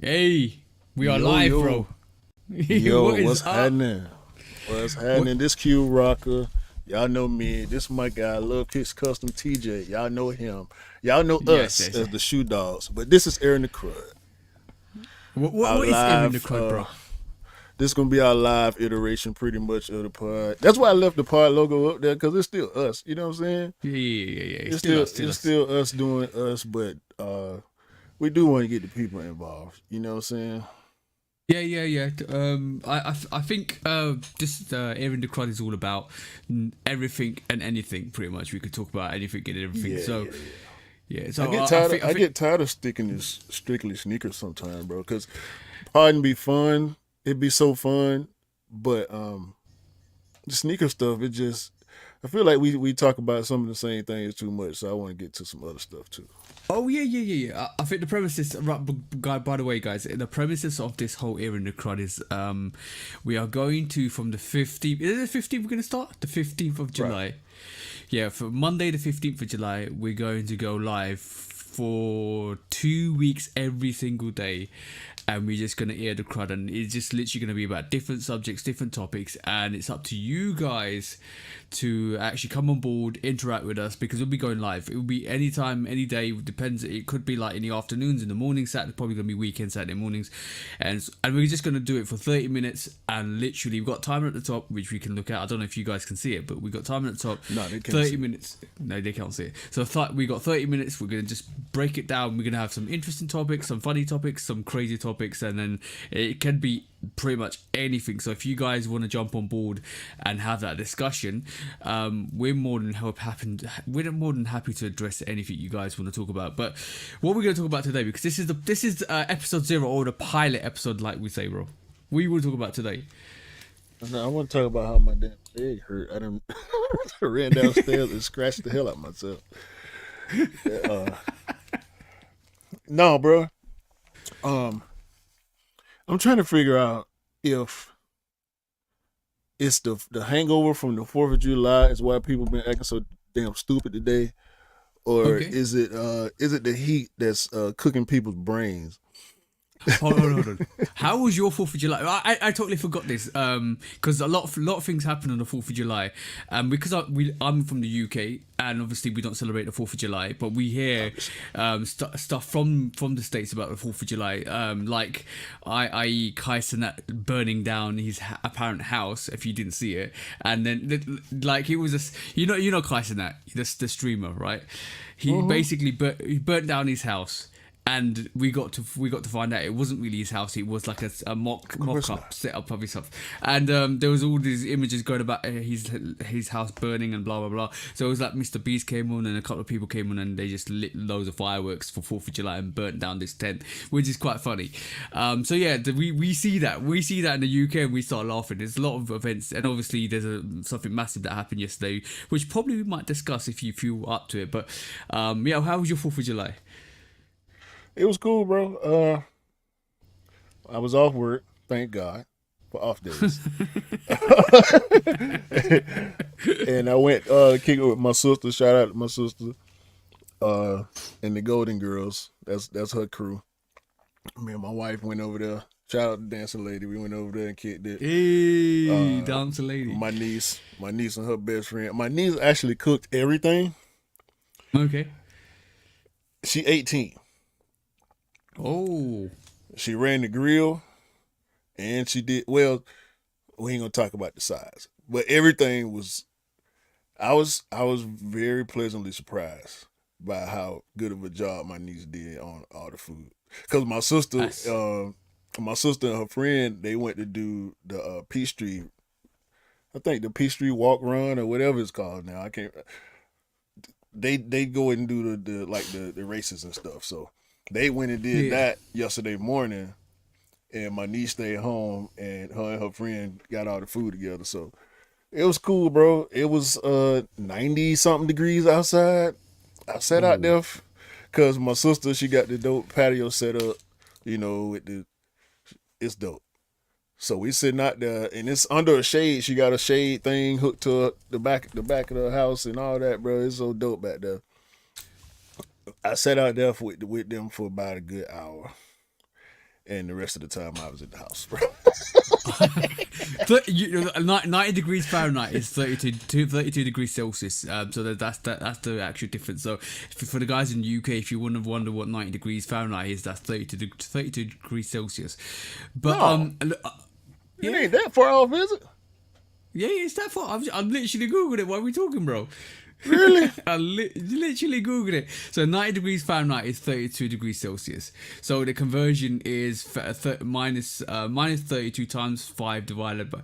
Hey, we are Yo, live, yo, bro. yo, What what's is up? happening? What's What? happening? This Q Rocker. Y'all know me. This my guy, Love Kicks Custom TJ. Y'all know him. Y'all know Yes, us yes. as the Shoe Dogs. But this is Aaron the Crud. What, what, Our what is Erin the live, Crud, bro? this is gonna be our live iteration pretty much of the pod. That's why I left the pod logo up there, because it's still us. You know what I'm saying? Yeah, yeah, yeah, yeah. It's It's still still us, still it's us. still us doing us, but we do want to get the people involved. You know what I'm saying? Yeah, yeah, yeah. I think this Erin the Crud is all about everything and anything. Pretty much, we could talk about anything and everything. Yeah, So yeah, yeah. yeah, I so get I tired. think I I think get tired of sticking this strictly sneakers sometimes, bro. Because pardon be fun, it'd be so fun, but the sneaker stuff, it just I feel like we talk about some of the same things too much. So I want to get to some other stuff too. Oh yeah, yeah, yeah, yeah. I think the premises, right, guy. By the way, guys, the premises of this whole era in the crowd is, we are going to from the 15th. Is it the 15th? We're gonna start the 15th of Right. July. Yeah, for Monday the 15th of July, we're going to go live for 2 weeks every single day, and we're just gonna air the crowd, and it's just literally gonna be about different subjects, different topics, and it's up to you guys to actually come on board, interact with us, because we'll be going live. It will be anytime, any day. Depends. It could be like in the afternoons, in the mornings. Saturday probably gonna be weekend, Saturday mornings, and we're just gonna do it for 30 minutes. And literally, we've got timer at the top, which we can look at. I don't know if you guys can see it, but we've got timer at the top. No, they can't 30 see. minutes. No, they can't see it. So we got 30 minutes. We're gonna just break it down. We're gonna have some interesting topics, some funny topics, some crazy topics, and then it can be pretty much anything. So if you guys want to jump on board and have that discussion, we're more than we're more than happy to address anything you guys want to talk about. But what we're going to talk about today, because this is episode 0, or the pilot episode, like we say, bro. We will talk about today. No, I want to talk about how my damn leg hurt. I done ran downstairs and scratched the hell out of myself. Uh, no, bro. Um, I'm trying to figure out if it's the hangover from the Fourth of July is why people been acting so damn stupid today, or Okay. is it the heat that's cooking people's brains? Hold on. How was your 4th of July? I totally forgot this. Because a lot of things happen on the 4th of July. Because I'm from the UK, and obviously we don't celebrate the 4th of July, but we hear Obviously. stuff from the states about the 4th of July. Like i.e. Kai Cenat burning down his apparent house, if you didn't see it, and then like it was you know Kai Cenat, the streamer, right? He Mm-hmm. basically he burnt down his house, and we got to find out it wasn't really his house. It was like a Of mock course up not. set up of his house, and there was all these images going about his house burning and blah blah blah. So it was like Mr. Beast came on and a couple of people came on, and they just lit loads of fireworks for 4th of July and burnt down this tent, which is quite funny. So yeah, we see that in the UK, and we start laughing. There's a lot of events, and obviously there's something massive that happened yesterday, which probably we might discuss if you feel up to it. But yeah, how was your 4th of July? It was cool, bro. I was off work, thank God, for off days. And I went kick it with my sister. Shout out to my sister. Uh and the Golden Girls. That's her crew. Me and my wife went over there. Shout out to Dancing Lady. We went over there and kicked it. Hey, Uh dancer lady. my niece and her best friend. My niece actually cooked everything. Okay. She 18. Oh, She ran the grill and she did well, we ain't gonna talk about the size. But everything was I was very pleasantly surprised by how good of a job my niece did on all the food. Cause that's my sister and her friend, they went to do the Peach Tree. I think the Peach Tree Walk Run or whatever it's called now. I can't. They go and do the races and stuff. So they went and did yeah. that yesterday morning, and my niece stayed home, and her friend got all the food together. So it was cool, bro. It was 90 something degrees outside. I sat out Oh, there because my sister, she got the dope patio set up, with it's dope. So we sitting out there, and it's under a shade. She got a shade thing hooked to the back of the house and all that, bro. It's so dope back there. I sat out there with them for about a good hour, and the rest of the time I was in the house, bro. 90 degrees Fahrenheit is 32 degrees Celsius. So that's the actual difference. So for the guys in the UK, if you wouldn't wonder what 90 degrees Fahrenheit is, that's 32 degrees Celsius. But No. It ain't that far off, is it? yeah, it's that far. I'm literally googled it while we talking, bro. Really? I literally googled it. So 90 degrees Fahrenheit is 32 degrees Celsius. So the conversion is minus 32 times 5 divided by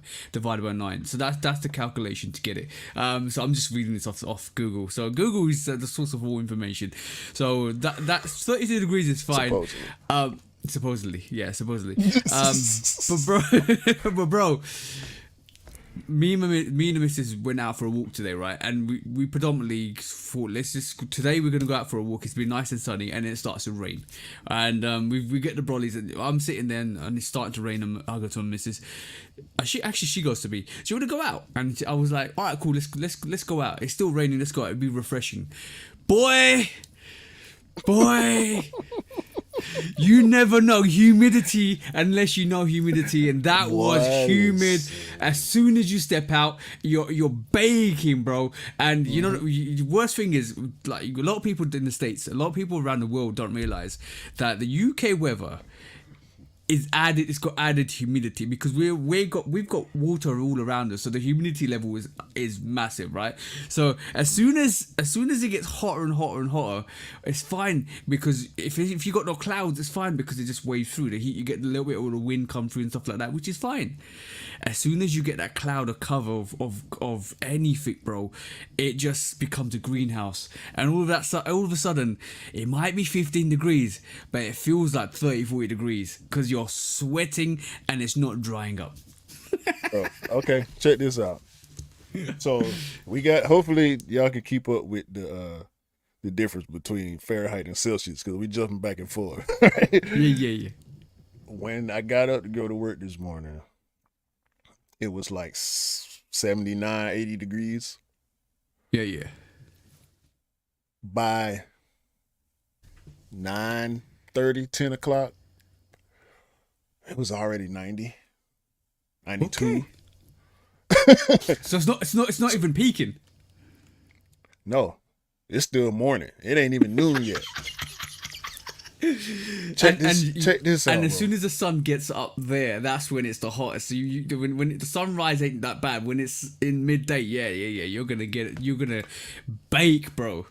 9. So that's the calculation to get it. So I'm just reading this off Google. So Google is the source of all information. So that's 32 degrees is fine. Supposedly. Supposedly. But bro, me and the missus went out for a walk today, right? And we predominantly thought, today we're gonna go out for a walk. It's been nice and sunny, and then it starts to rain. And we get the brollies, and I'm sitting there, and it's starting to rain. And I go to my missus. She goes to me, do you want to go out? And I was like, all right, cool, let's go out. It's still raining. Let's go out. It'd be refreshing. Boy. You never know humidity unless you know humidity, and that was humid. As soon as you step out, you're baking, bro. And you know the worst thing is, like, a lot of people in the States, a lot of people around the world don't realize that the UK weather is added. It's got added humidity because we've got water all around us, so the humidity level is massive, right? So as soon as it gets hotter and hotter and hotter, it's fine, because if you got no clouds, it's fine because it just waves through the heat. You get a little bit of the wind come through and stuff like that, which is fine. As soon as you get that cloud of cover of anything, bro, it just becomes a greenhouse, and all of a sudden it might be 15 degrees, but it feels like 30-40 degrees because you're sweating and it's not drying up. Oh, okay, check this out. So we got, hopefully y'all can keep up with the difference between Fahrenheit and Celsius, because we jumping back and forth. Yeah. When I got up to go to work this morning, it was like 79, 80 degrees. Yeah. By 9:30, 10 o'clock, it was already 90, 92. Okay. So it's not even peaking. No, it's still morning. It ain't even noon yet. Check this out. And as bro. soon as the sun gets up there, that's when it's the hottest. So when the sunrise ain't that bad. When it's in midday, yeah, you're gonna get it. You're gonna bake, bro.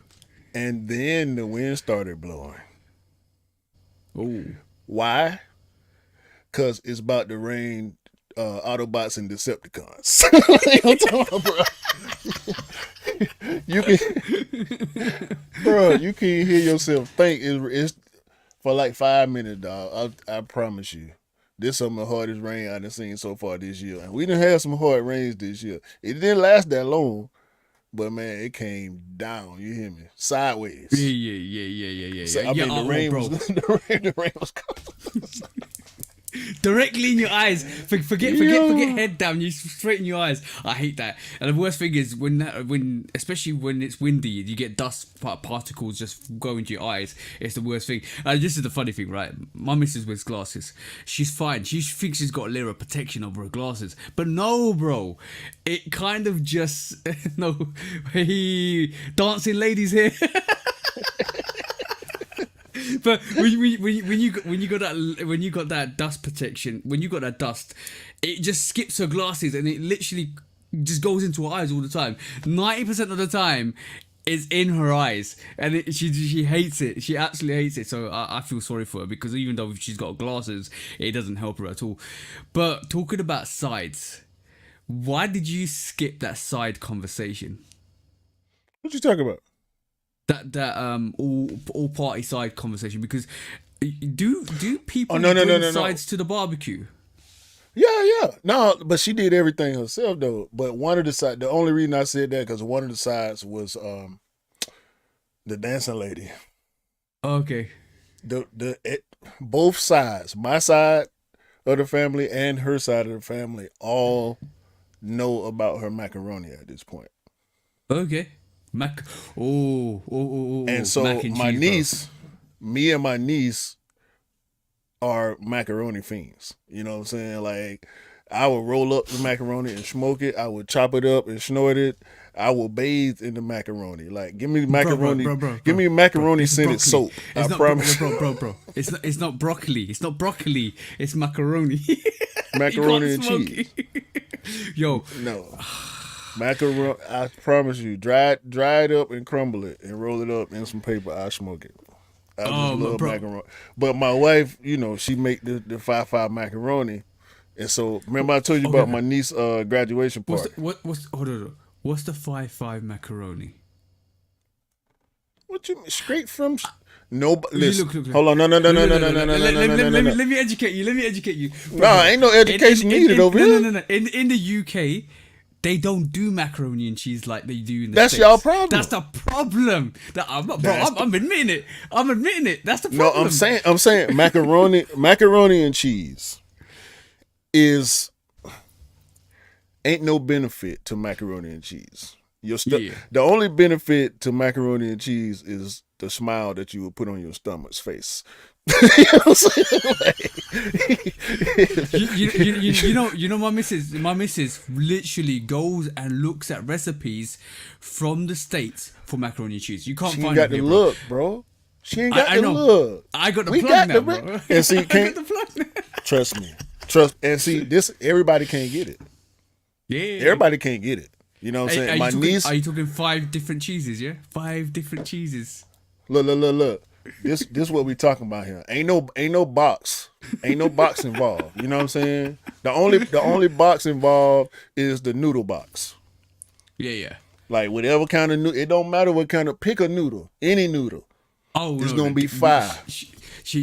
And then the wind started blowing. Oh, why? Because it's about to rain Autobots and Decepticons. I'm talking about, bro. You can hear yourself think. It's for like 5 minutes, dog. I promise you. This some of the hardest rain I've seen so far this year. And we done had some hard rains this year. It didn't last that long, but man, it came down. You hear me? Sideways. Yeah. So, I mean, the rain was coming. Directly in your eyes. Forget head down. You straighten your eyes. I hate that. And the worst thing is when especially when it's windy, you get dust particles just go into your eyes. It's the worst thing. This is the funny thing, right? My missus wears glasses. She's fine. She thinks she's got a layer of protection over her glasses, but no, bro. It kind of just no. Hey, dancing ladies here. But when you got that dust protection, when you got that dust, it just skips her glasses and it literally just goes into her eyes all the time. 90% of the time, it's in her eyes, and she hates it. She absolutely hates it. So I feel sorry for her, because even though she's got glasses, it doesn't help her at all. But talking about sides, why did you skip that side conversation? What you talking about? That all party side conversation, because do people bring sides to the barbecue? Yeah. No, but she did everything herself though. But one of the sides, the only reason I said that, because one of the sides was the dancing lady. Okay. Both sides, my side of the family and her side of the family, all know about her macaroni at this point. Okay. And so my niece, me and my niece are macaroni fiends. You know what I'm saying? Like, I would roll up the macaroni and smoke it. I would chop it up and snort it. I will bathe in the macaroni. Like, give me macaroni, give me macaroni It's scented broccoli. soap. It's I not promise. bro. It's not broccoli. It's not broccoli. It's macaroni. Macaroni You and can't smoke cheese. it. Yo, No. Macaroni, I promise you, dry it up and crumble it and roll it up in some paper. I smoke it. I just love bro. macaroni. But my wife, she make the 5-5 macaroni. And so, remember I told you about my niece graduation party. Hold on. What's the 5-5 macaroni? What you mean? Straight from no. Listen, Look. hold on. No. Let me educate you. Nah, ain't no education needed over here. No. In the UK, they don't do macaroni and cheese like they do in the That's States. y'all problem. That's the problem. I'm admitting it. I'm admitting it. That's the No, problem. I'm saying macaroni and cheese is ain't no benefit to macaroni and cheese. Yeah. The only benefit to macaroni and cheese is the smile that you would put on your stomach's face. You know what I'm saying? You know, my missus literally goes and looks at recipes from the States for macaroni and cheese. You can't She ain't find got it the here, bro. look, bro. She ain't got I the know. look. I got the We plug got now, the bro. and see, I can't got the plug now. trust me. And see, this everybody can't get it. Yeah. Everybody can't get it. You know what I'm saying? My niece. Are you talking 5 different cheeses? Yeah, 5 different cheeses. Look. This what we talking about here. Ain't no box. Ain't no box involved. You know what I'm saying? The only box involved is the noodle box. Yeah. Like whatever kind of noodle, it don't matter what kind of, pick a noodle, any noodle. Oh, It's no, gonna be 5. She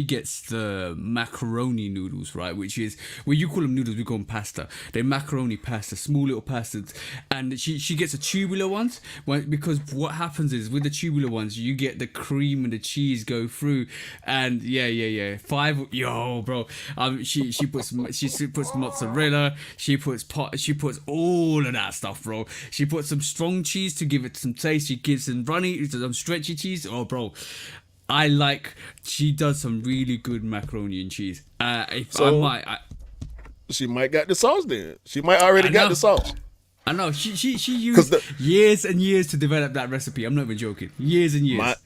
gets the macaroni noodles, right? Which is, well, you call them noodles, we call them pasta. They're macaroni pasta, small little pastas, and she gets the tubular ones. Because what happens is with the tubular ones, you get the cream and the cheese go through, and yeah. 5, yo, bro. She puts mozzarella. She puts all of that stuff, bro. She puts some strong cheese to give it some taste. She gives some some stretchy cheese. Oh, bro. She does some really good macaroni and cheese. She might got the sauce then. She might already got the sauce. I know she used years and years to develop that recipe. I'm not even joking. Years and years.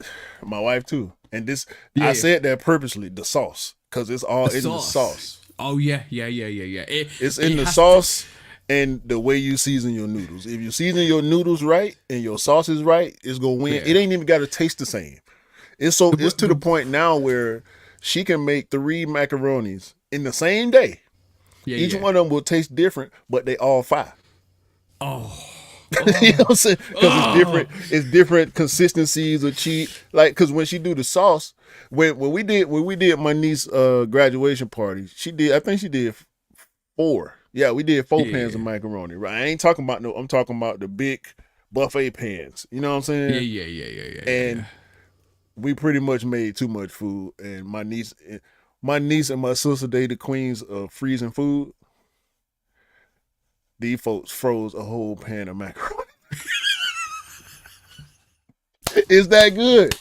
My wife too. And this, I said that purposely, the sauce, because it's all in the sauce. Oh yeah. It's in the sauce and the way you season your noodles. If you season your noodles right and your sauce is right, it's gonna win. Yeah. It ain't even got to taste the same. It's to the point now where she can make 3 macaronis in the same day. Each one of them will taste different, but they all 5. Oh. You know what I'm saying? Because it's different consistencies of cheese. Like, because when she do the sauce, when we did my niece graduation party, I think she did 4. Yeah, we did 4 pans of macaroni. Right? I ain't talking about I'm talking about the big buffet pans. You know what I'm saying? Yeah. And we pretty much made too much food, and my niece and my sister, they the queens of freezing food. These folks froze a whole pan of macaroni. Is that good?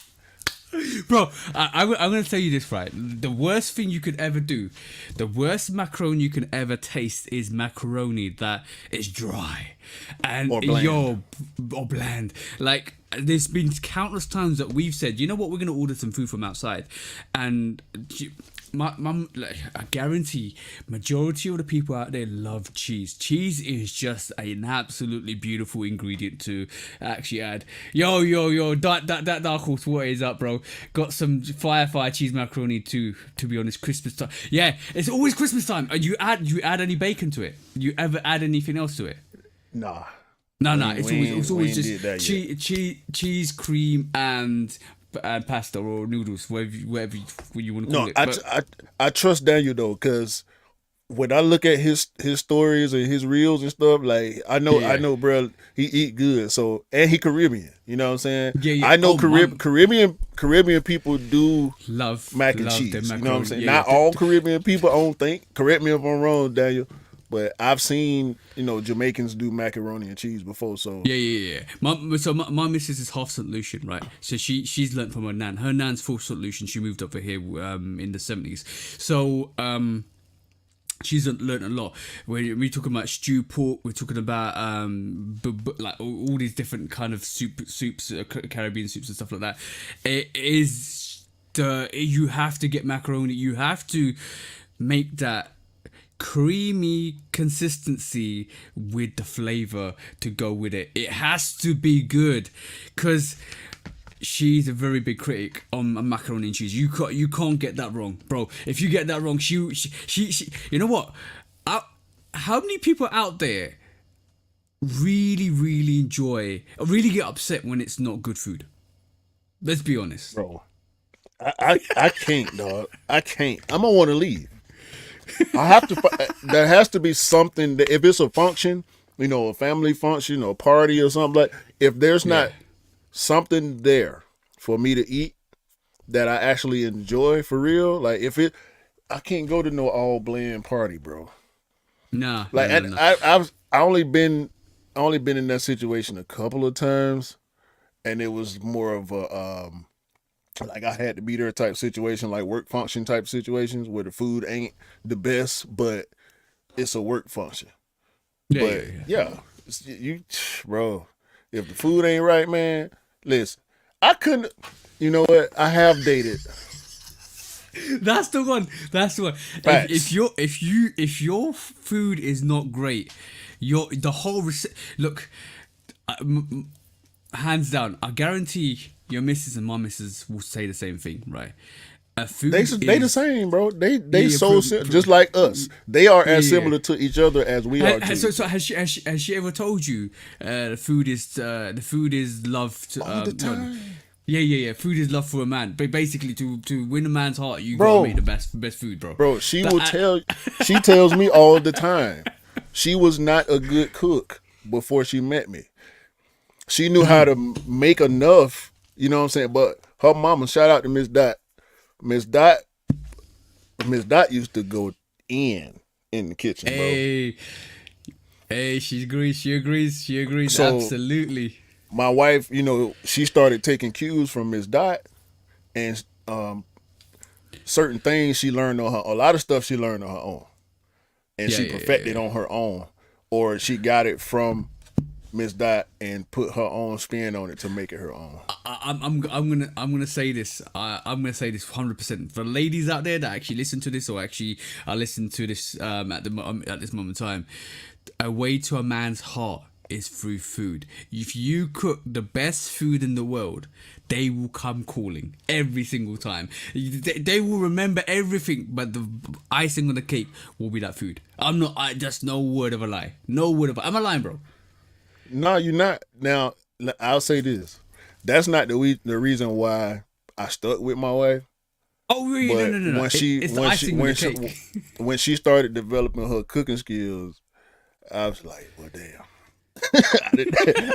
Bro, I'm going to tell you this, right? The worst thing you could ever do, the worst macaroni you can ever taste is macaroni that is dry. And or bland. Or bland. Like, there's been countless times that we've said, you know what, we're going to order some food from outside. And I guarantee majority of the people out there love cheese. Cheese is just an absolutely beautiful ingredient to actually add. Yo, that dark horse, what is up, bro? Got some fire cheese macaroni too, to be honest. Christmas time. Yeah, it's always Christmas time. And you add any bacon to it? You ever add anything else to it? Nah. No. It's always just cheese, cream, and pasta or noodles, whatever you want to call it. No, I trust Daniel though, because when I look at his stories and his reels and stuff, like I know, bro, he eat good. So, and he Caribbean, you know what I'm saying? Yeah. I know Caribbean people do love mac and cheese. You know what I'm saying? Yeah, Not all Caribbean people. I don't think. Correct me if I'm wrong, Daniel. But I've seen, Jamaicans do macaroni and cheese before, so Yeah. My missus is half St. Lucian, right? So she's learnt from her nan. Her nan's full St. Lucian. She moved over here in the 70s. So she's learnt a lot. When we talking about stew pork, we're talking about like all these different kind of soups, Caribbean soups and stuff like that. It is you have to get macaroni. You have to make that creamy consistency with the flavor to go with it. It has to be good, because she's a very big critic on macaroni and cheese. You can't get that wrong, bro. If you get that wrong, she you know what? How many people out there really enjoy, or really get upset when it's not good food? Let's be honest. bro, I can't, dog. I can't. I'm gonna want to leave. I have to. There has to be something that if it's a function, a family function, a party or something like. If there's not something there for me to eat that I actually enjoy for real, like I can't go to no all bland party, bro. Nah, Like no. I only been in that situation a couple of times, and it was more of a like I had to be there type situation, like work function type situations where the food ain't the best, but it's a work function. But you, bro, if the food ain't right, man, listen, I couldn't. You know what? I have dated. That's the one. That's the one. Facts. If your food is not great, the whole look, hands down, I guarantee your missus and my missus will say the same thing, right? Food They the same, bro. They Yeah, just like us. They are as yeah. similar to each other as we are. To So has she ever told you the food is love to all the time. Yeah. Food is love for a man. But basically, to win a man's heart, you Bro. gotta make the best food, bro. Bro, she tells me all the time. She was not a good cook before she met me. She knew how to make enough, you know what I'm saying? But her mama, shout out to Miss Dot. Miss Dot used to go in the kitchen, bro. Hey, she agrees. So- Absolutely. My wife, she started taking cues from Miss Dot, and certain things she learned on her. A lot of stuff she learned on her own, and she perfected on her own, or she got it from Miss Dot and put her own spin on it to make it her own. I'm gonna say this. I'm gonna say this 100% for ladies out there that actually listen to this, or actually are listening to this at this moment in time. A way to a man's heart is through food. If you cook the best food in the world, they will come calling every single time. They will remember everything, but the icing on the cake will be that food. Just no word of a lie. I'm a lying, bro. No, you're not. Now, I'll say this. That's not the reason why I stuck with my wife. Oh, really? But No. It's the icing on the cake. When she started developing her cooking skills, I was like, well, damn.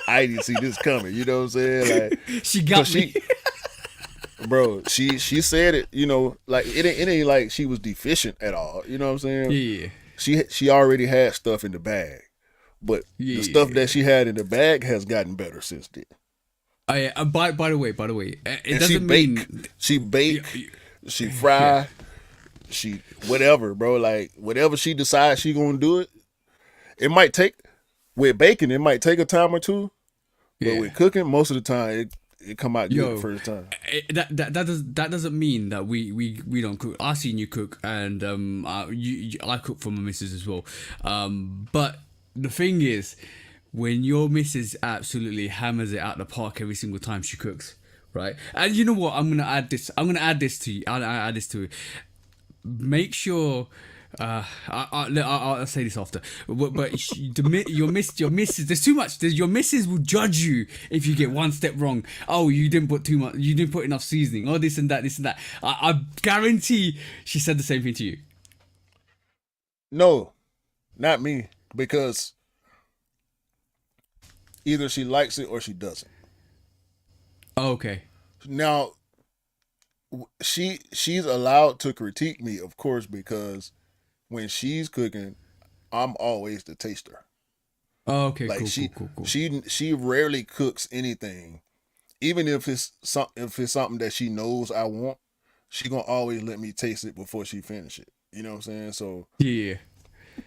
I didn't see this coming. You know what I'm saying? Like, She got me. Bro, she said it, like it ain't like she was deficient at all. You know what I'm saying? Yeah. She already had stuff in the bag. But the stuff that she had in the bag has gotten better since then. Oh, yeah. By the way, it And doesn't mean she bake, she fry, she whatever, bro. Like whatever she decides she gonna do it. It might take with baking, it might take a time or two, but with cooking, most of the time it come out good the first time. That doesn't mean that we don't cook. I've seen you cook, and I cook for my missus as well. But the thing is, when your missus absolutely hammers it out the park every single time she cooks, right? And you know what? I'm gonna add this to you. I'll add this to you. Make sure. I'll say this after. But your missus. There's too much. Your missus will judge you if you get one step wrong. Oh, you didn't put too much. You didn't put enough seasoning. Oh, this and that. I guarantee she said the same thing to you. No, not me. Because either she likes it or she doesn't. Oh, okay. Now, she's allowed to critique me, of course, because when she's cooking, I'm always the taster. Oh, okay, Like cool, cool, cool, cool. she rarely cooks anything, even if it's something that she knows I want. She gonna always let me taste it before she finish it. You know what I'm saying? So Yeah.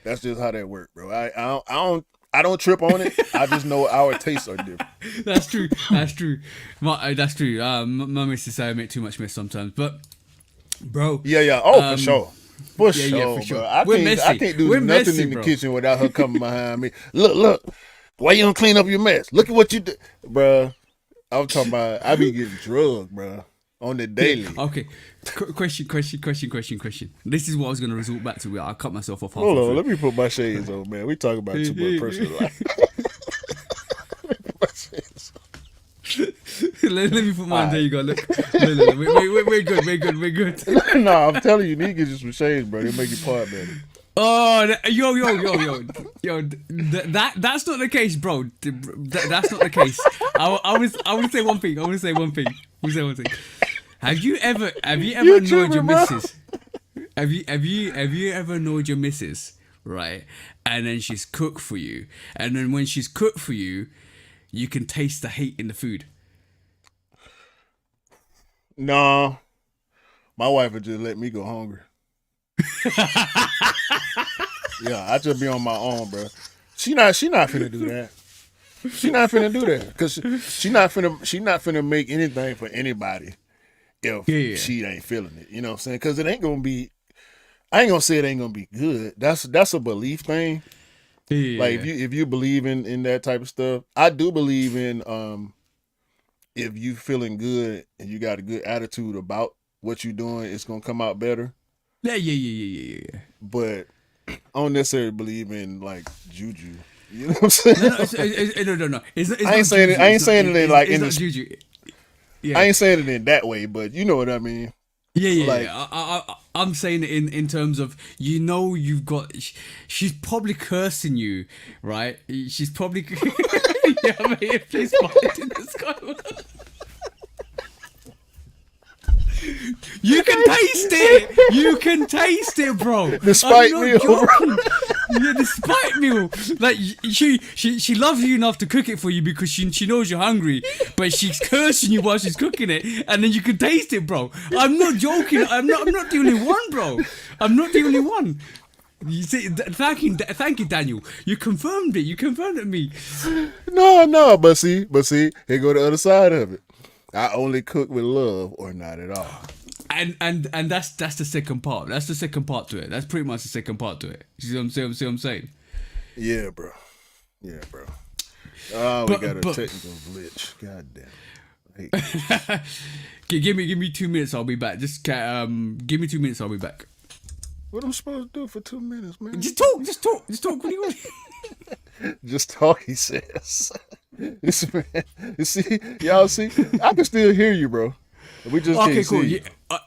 that's just how that works, bro. I don't trip on it. I just know our tastes are different. That's true. That's true. That's true. My missus say I make too much mess sometimes, but bro, Yeah, yeah. Oh, for um, sure. For yeah, sure, yeah, for bro. sure. I We're can't messy. I can't do We're nothing messy, in the bro. kitchen without her coming behind me. Look. Why you don't clean up your mess? Look at what you did, bro. I'm talking about I be getting drugged, bro, on the daily. Okay. Question. This is what I was gonna resort back to. I cut myself off halfway Hold on, through. let me put my shades on, man. We talking about too much personal life. Let me put my shades on. let me put mine. There you go. Look. Look. We're good. Nah, I'm telling you, need to get you some shades, bro. They make your part better. Oh, yo! That's not the case, bro. That's not the case. I want to say one thing. Have you ever annoyed tripping, your bro. missus? Have you ever annoyed your missus, right? And then she's cooked for you, and then when she's cooked for you, you can taste the hate in the food. Nah, my wife would just let me go hungry. Yeah, I just be on my own, bro. She not finna do that. She not finna do that because she not finna make anything for anybody if Yeah. she ain't feeling it. You know what I'm saying? Because it ain't gonna be. I ain't gonna say it ain't gonna be good. That's a belief thing. Yeah. Like if you believe in that type of stuff, I do believe in if you feeling good and you got a good attitude about what you're doing, it's gonna come out better. Yeah. But I don't necessarily believe in like juju. You know what I'm saying? No. It's I ain't saying it. I ain't saying it in like in not the. juju. Yeah. I ain't saying it in that way, but you know what I mean. Yeah. Like- I'm saying it in terms of you've got. She's probably cursing you, right? She's probably. Yeah, mate. Please fight in the sky. You can taste it. You can taste it, bro. The spike I'm not meal, bro. joking. Yeah, the spike meal. Like she loves you enough to cook it for you because she knows you're hungry, but she's cursing you while she's cooking it, and then you can taste it, bro. I'm not joking. I'm not the only one, bro. I'm not the only one. You see, thank you, Daniel. You confirmed it. You confirmed it to me. No, but see, here go the other side of it. I only cook with love or not at all. And that's the second part. That's the second part to it. That's pretty much the second part to it. You see what I'm saying? Yeah, bro. Oh, we got a but- technical glitch. God damn. I hate Give me 2 minutes. I'll be back. Just give me 2 minutes. I'll be back. what I'm supposed to do for 2 minutes, man? Just talk. What do you want? Just talk, he says. This man, you see, y'all see, I can still hear you, bro. We just Okay, can't cool. see you.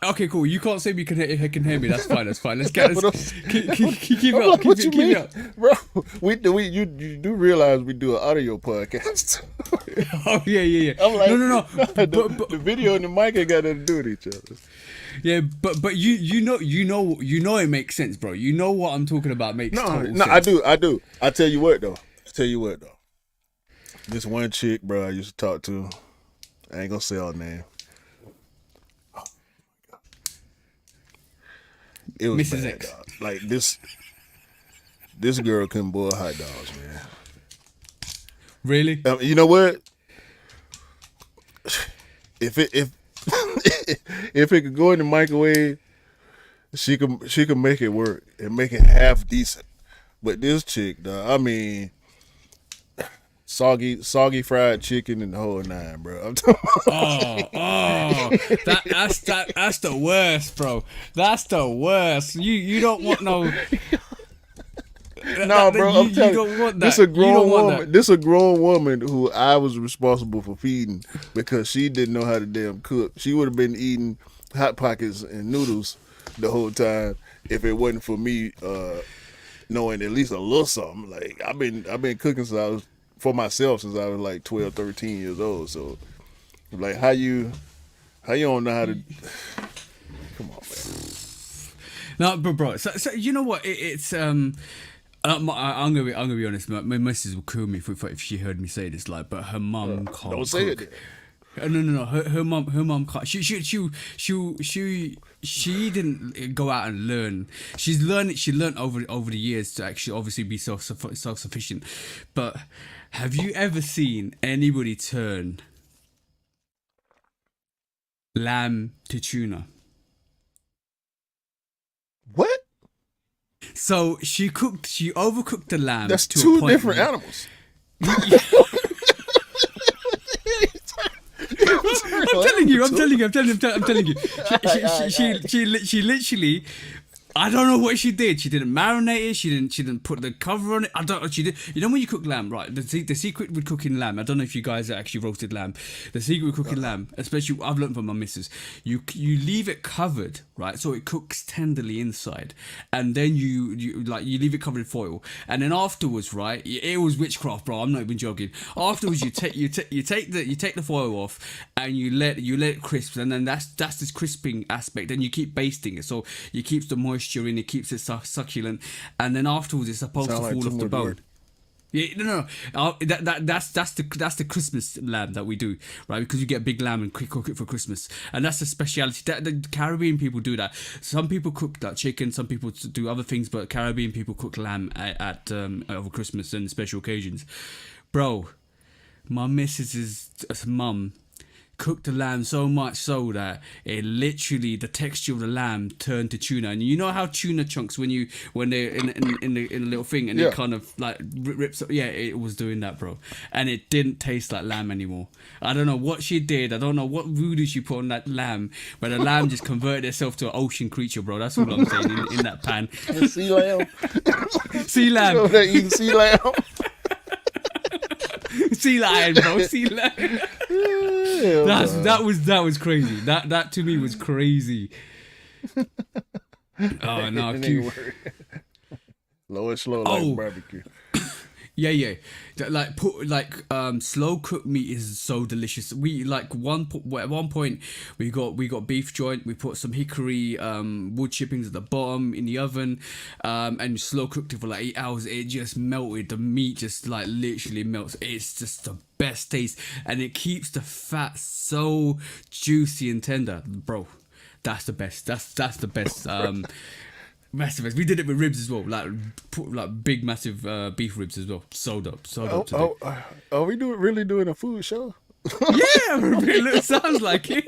Okay, cool. You can't say you can hear me. That's fine. Let's get But this. Keep I'm it like, up. what Keep you it mean, up. bro? You do realize we do an audio podcast? Oh yeah. I'm like, No. the video and the mic ain't got nothing to do with each other. Yeah, but you know it makes sense, bro. You know what I'm talking about makes total sense. I do. I tell you what though. This one chick, bro, I used to talk to. I ain't gonna say her name. Oh my God. It was Mrs. bad, X. dog. Like this girl couldn't boil hot dogs, man. Really? You know what? If if it could go in the microwave, she could make it work and make it half decent. But this chick, dog, I mean, soggy fried chicken and the whole nine, bro. I'm talking That's the worst, bro. That's the worst. You don't want no. No, bro, I'm telling you don't want that. This a You don't grown want woman. that. This a grown woman who I was responsible for feeding because she didn't know how to damn cook. She would have been eating hot pockets and noodles the whole time if it wasn't for me knowing at least a little something. Like I've been cooking for myself since I was like 12, 13 years old. So like how you don't know how to come on, man. No, bro. So you know what? It's I'm gonna be honest. My missus will kill me if she heard me say this. Like, but her mum can't Don't say cook. it. No. Her mum can't. She didn't go out and learn. She's learned. She learned over the years to actually obviously be self sufficient. But have you ever seen anybody turn lamb to tuna? What? So she overcooked the lamb. That's to a two point different where- animals. I'm telling you. She literally. I don't know what she did. She didn't marinate it. She didn't put the cover on it. I don't. She did. You know when you cook lamb, right? The secret with cooking lamb. I don't know if you guys actually roasted lamb. The secret with cooking lamb, especially I've learned from my missus. You leave it covered, right? So it cooks tenderly inside, and then you leave it covered in foil, and then afterwards, right? It was witchcraft, bro. I'm not even joking. Afterwards, you take the foil off, and you let it crisp, and then that's this crisping aspect. Then you keep basting it, so it keeps the moisture in, it keeps it succulent, and then afterwards it's supposed Sound to like fall too off the much bone. work. Yeah, no. That's the Christmas lamb that we do, right? Because you get big lamb and cook it for Christmas, and that's a speciality. That the Caribbean people do that. Some people cook that chicken, some people do other things, but Caribbean people cook lamb at over Christmas and special occasions. Bro, my missus's mum cooked the lamb so much so that it literally, the texture of the lamb turned to tuna. And you know how tuna chunks when they're in the little thing and Yeah. it kind of like rips up. Yeah, it was doing that, bro, and it didn't taste like lamb anymore. I don't know what she did. I don't know what voodoo she put on that lamb, but the lamb just converted itself to an ocean creature, bro. That's all I'm saying in that pan. The sea lamb. Sea lamb. You know, they eating sea lamb. Sea lion, bro. Sea lion. Yeah, That was crazy. That to me was crazy. Oh no, It Q. ain't work. Low and slow Oh. like barbecue. Yeah. Slow cooked meat is so delicious. We at one point we got beef joint. We put some hickory wood chippings at the bottom in the oven, and slow cooked it for like 8 hours. It just melted. The meat just like literally melts. It's just the best taste, and it keeps the fat so juicy and tender, bro. That's the best. That's the best. Massive. We did it with ribs as well, like big, massive beef ribs as well. So dope. Are we really doing a food show? Yeah, it sounds like it.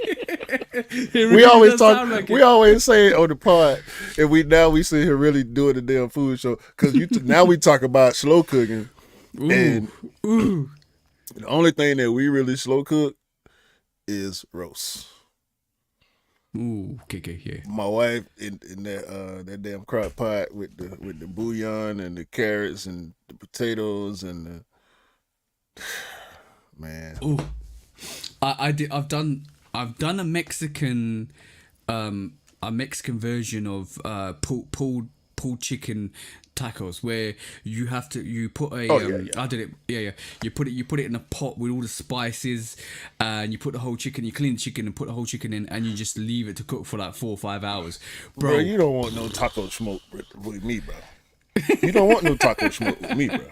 It really We always does talk. sound like We it. always say it on the pod, and we sit here really doing the damn food show because now we talk about slow cooking, and Ooh. the only thing that we really slow cook is roast. Ooh. Okay. Yeah. My wife in that damn crock pot with the bouillon and the carrots and the potatoes and the man. Ooh. I've done a Mexican version of pulled chicken tacos where you put a I did it you put it in a pot with all the spices, and you put the whole chicken, you clean the chicken and put the whole chicken in, and you just leave it to cook for like 4 or 5 hours, Bro, you don't want no taco smoke with me, bro. You don't want no taco smoke with me, bro.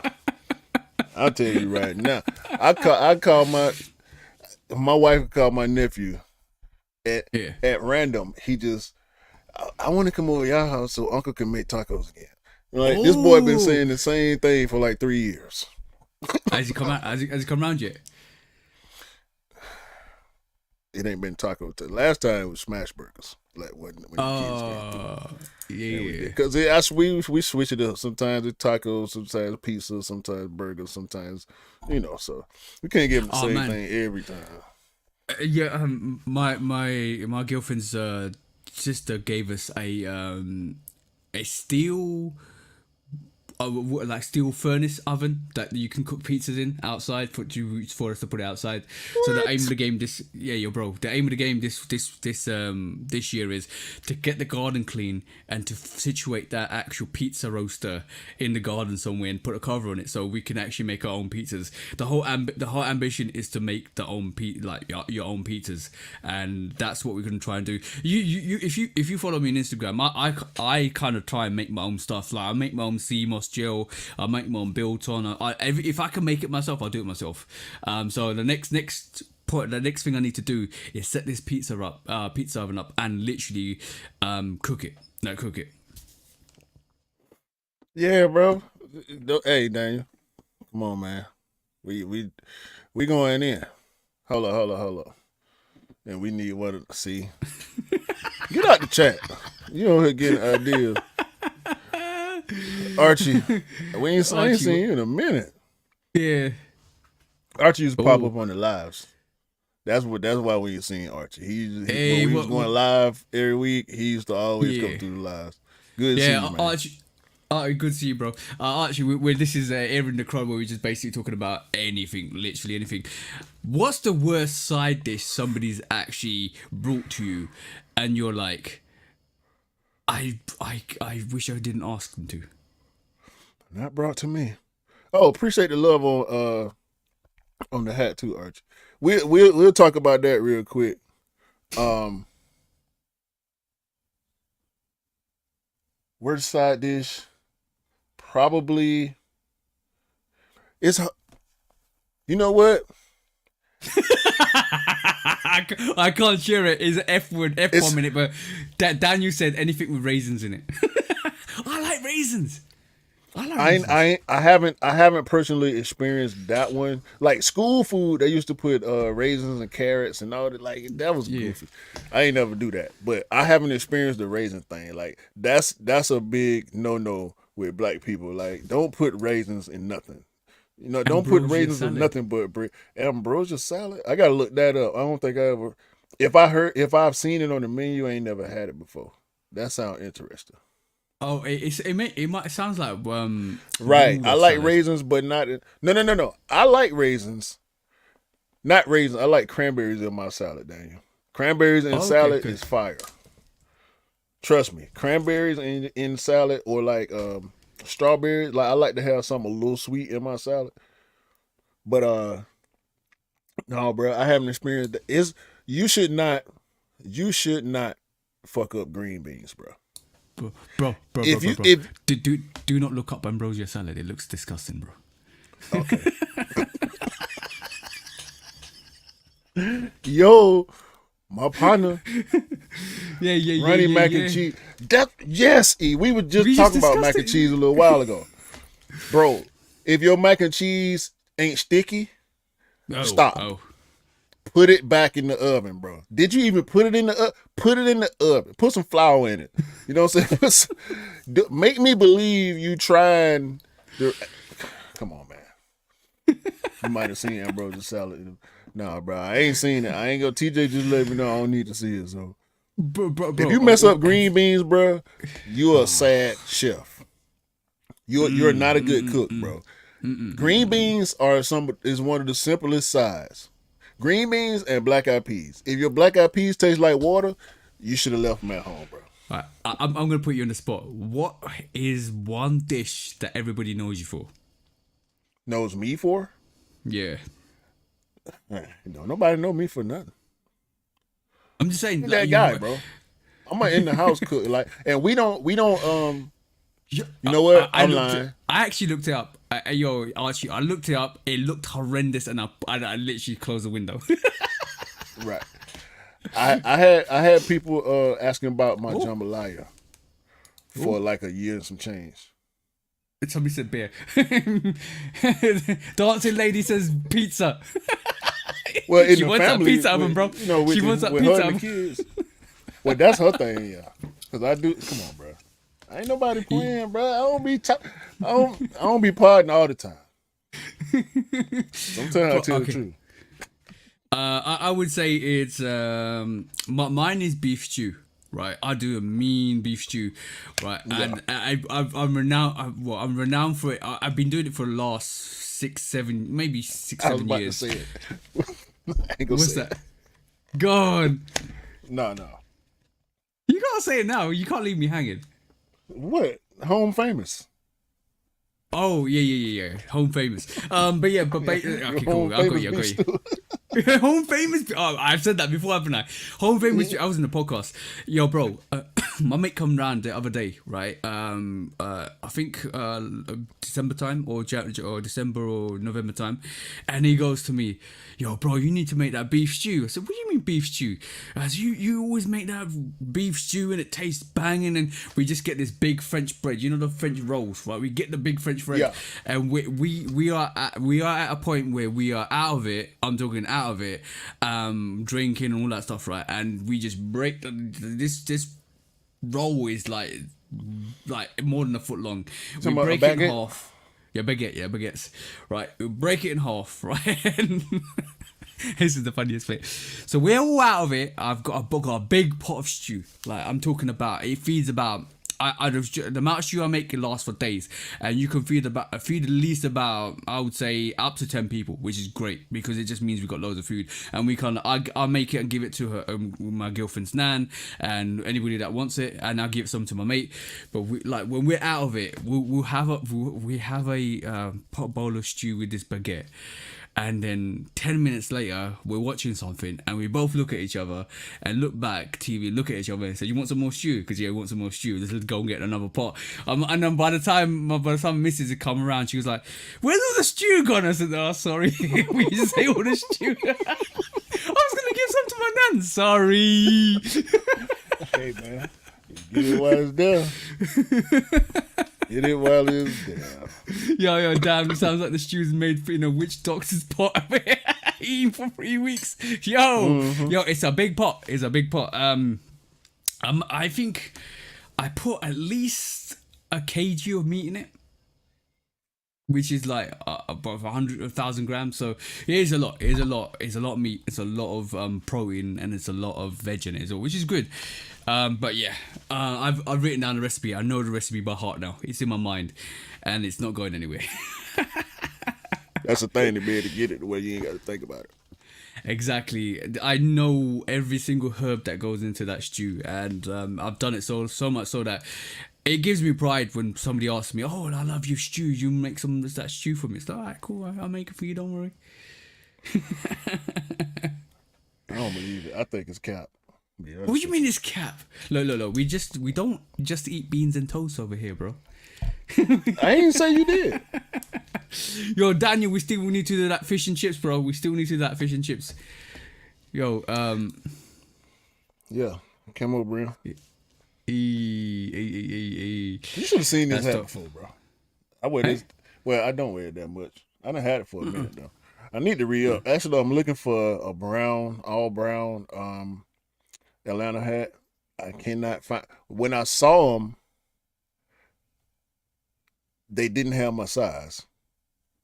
I'll tell you right now. I call my wife called my nephew at random. He just, I want to come over your house so Uncle can make tacos again. Like this boy been saying the same thing for like 3 years. Has he come out? Has he come round yet? It ain't been taco. Last time it was smash burgers. Like when the kids came. Yeah. Because we switch it up. Sometimes it's tacos, sometimes pizza, sometimes burgers, sometimes So we can't give them the same thing every time. My girlfriend's sister gave us a steel steel furnace oven that you can cook pizzas in outside for us to put it outside. What? So the aim of the game the aim of the game this year is to get the garden clean and to situate that actual pizza roaster in the garden somewhere and put a cover on it so we can actually make our own pizzas. The whole ambition is to make your own pizzas, and that's what we're going to try and do. If you follow me on Instagram, I kind of try and make my own stuff. Like I make my own CMOS gel. I make my own biltong. If I can make it myself, I'll do it myself. So the next thing I need to do is set this pizza oven up, and literally cook it. No, cook it. Yeah, bro. Hey, Daniel, come on, man. We going in. Hold up. And we need one to see. Get out the chat. You don't here getting ideas. Archie, I ain't seen you in a minute. Yeah. Archie used to pop up on the lives. That's why we ain't seen Archie. When we was going live every week, he used to always come through the lives. Good to see you, man. Archie, good to see you, bro. Archie, this is Airing the Crud, where we're just basically talking about anything, literally anything. What's the worst side dish somebody's actually brought to you, and you're like, I wish I didn't ask them to. Not brought to me. Oh, appreciate the love on the hat too, Archie. We'll talk about that real quick. Worst side dish, probably. You know what? I can't share it. It's an F-bomb in it, but Daniel said anything with raisins in it. I like raisins. I haven't personally experienced that one. Like school food, they used to put raisins and carrots and all that. Like that was goofy. I ain't never do that, but I haven't experienced the raisin thing. Like that's a big no with black people. Like don't put raisins in nothing. You know, don't put raisins in nothing but bread. Ambrosia salad. I gotta look that up. I don't think I ever. If I've seen it on the menu, I ain't never had it before. That sounds interesting. Oh, it sounds like right. I like raisins, but not. No. I like raisins, not raisins. I like cranberries in my salad, Daniel. Cranberries in salad is fire. Trust me, cranberries in salad or like strawberries. Like I like to have something a little sweet in my salad. But no, bro, I haven't experienced that. You should not fuck up green beans, bro. Bro. Do not look up ambrosia salad. It looks disgusting, bro. Okay. Yo, my partner. Yeah. Running mac and cheese. We were just talking about mac and cheese a little while ago. Bro, if your mac and cheese ain't sticky, stop. Oh. Put it back in the oven, bro. Did you even put it in the oven? Put it in the oven. Put some flour in it. You know what I'm saying? Make me believe you trying. Come on, man. You might have seen ambrosia salad. Nah, bro. I ain't seen it. I ain't gonna. TJ just let me know I don't need to see it. So, bro, if you mess up green beans, bro, you're a sad chef. You're not a good cook, bro. Green beans is one of the simplest sides. Green beans and black eyed peas. If your black eyed peas taste like water, you should have left them at home, bro. Right, I'm going to put you on the spot. What is one dish that everybody knows you for? Knows me for? Yeah. Nobody know me for nothing. I'm just saying. Like, that guy, bro. I'm in the house cook. And we don't. You know what? I'm lying. I actually looked it up. Archie, I looked it up. It looked horrendous, and I literally closed the window. Right. I had people asking about my jambalaya for like a year and some change. Somebody said beer. Dancing lady says pizza. Well, in she the wants family, that pizza oven, bro. You know, she wants that with pizza her and the kids. Well, that's her thing, yeah. Because I do. Come on, bro. Ain't nobody playing, bro. I don't be partying all the time. Sometimes I tell the truth. I would say it's mine is beef stew, right? I do a mean beef stew, right? Yeah. And I'm renowned for it. I've been doing it for the last 7 years. I was about to say it. I ain't gonna What's say that? Go on. No. You gotta say it now. You can't leave me hanging. What? Home famous. Oh yeah. Home famous. Okay, cool. I got you. Home famous. Oh, I've said that before, haven't I? Home famous. I was in the podcast. Yo, bro. my mate come round the other day, right? I think December time or December or November time, and he goes to me, "Yo, bro, you need to make that beef stew." I said, "What do you mean beef stew?" As you always make that beef stew and it tastes banging, and we just get this big French bread, you know, the French rolls, right? We get the big French bread, Yeah. and we are at a point where we are out of it. I'm talking out of it, drinking and all that stuff, right? And we just break this roll is like more than a foot long. We about a break it in baguette? half. Yeah, baguettes. Right, we break it in half, right? And this is the funniest bit. So we're all out of it. I've got a big pot of stew. Like I'm talking about, it feeds about. The amount of stew I make it lasts for days, and you can feed at least about, I would say, up to 10 people, which is great because it just means we got loads of food, and we can I make it and give it to her, my girlfriend's nan, and anybody that wants it, and I'll give some to my mate. But when we're out of it, we have a pot bowl of stew with this baguette. And then 10 minutes later, we're watching something, and we both look at each other and look back, look at each other and say, "You want some more stew?" Because we want some more stew. Let's go and get another pot. And then by the time Mrs. had come around, she was like, "Where's all the stew gone?" I said, "Oh, sorry, we just ate all the stew. I was gonna give some to my nan. Sorry." Hey man, get it while it's there. Get it while it's there. Yo, damn! It sounds like the stew's made in a witch doctor's pot. Eating for 3 weeks. Yo, it's a big pot. It's a big pot. I think I put at least a kg of meat in it, which is like above 1,000 grams. So it is a lot. It's a lot of meat. It's a lot of protein, and it's a lot of veg in it, which is good. But yeah, I've written down the recipe. I know the recipe by heart now. It's in my mind, and it's not going anywhere. That's the thing, to be able to get it the way you ain't got to think about it. Exactly. I know every single herb that goes into that stew, and I've done it so much so that it gives me pride when somebody asks me, "Oh, I love your stew. You make some of that stew for me." It's like, "All right, cool. I'll make it for you. Don't worry." I don't believe it. I think it's cap. What do you mean it's cap? Look. We don't just eat beans and toast over here, bro. I ain't say you did. Yo, Daniel, we still need to do that fish and chips, bro. We still need to do that fish and chips. Yo, Yeah, camo brim. You You should have seen this That's hat tough. before, bro. I wear this. Well, I don't wear it that much. I done had it for a minute though. I need to re-up. Actually, I'm looking for a brown, all brown, Atlanta hat. I cannot find. When I saw them, they didn't have my size.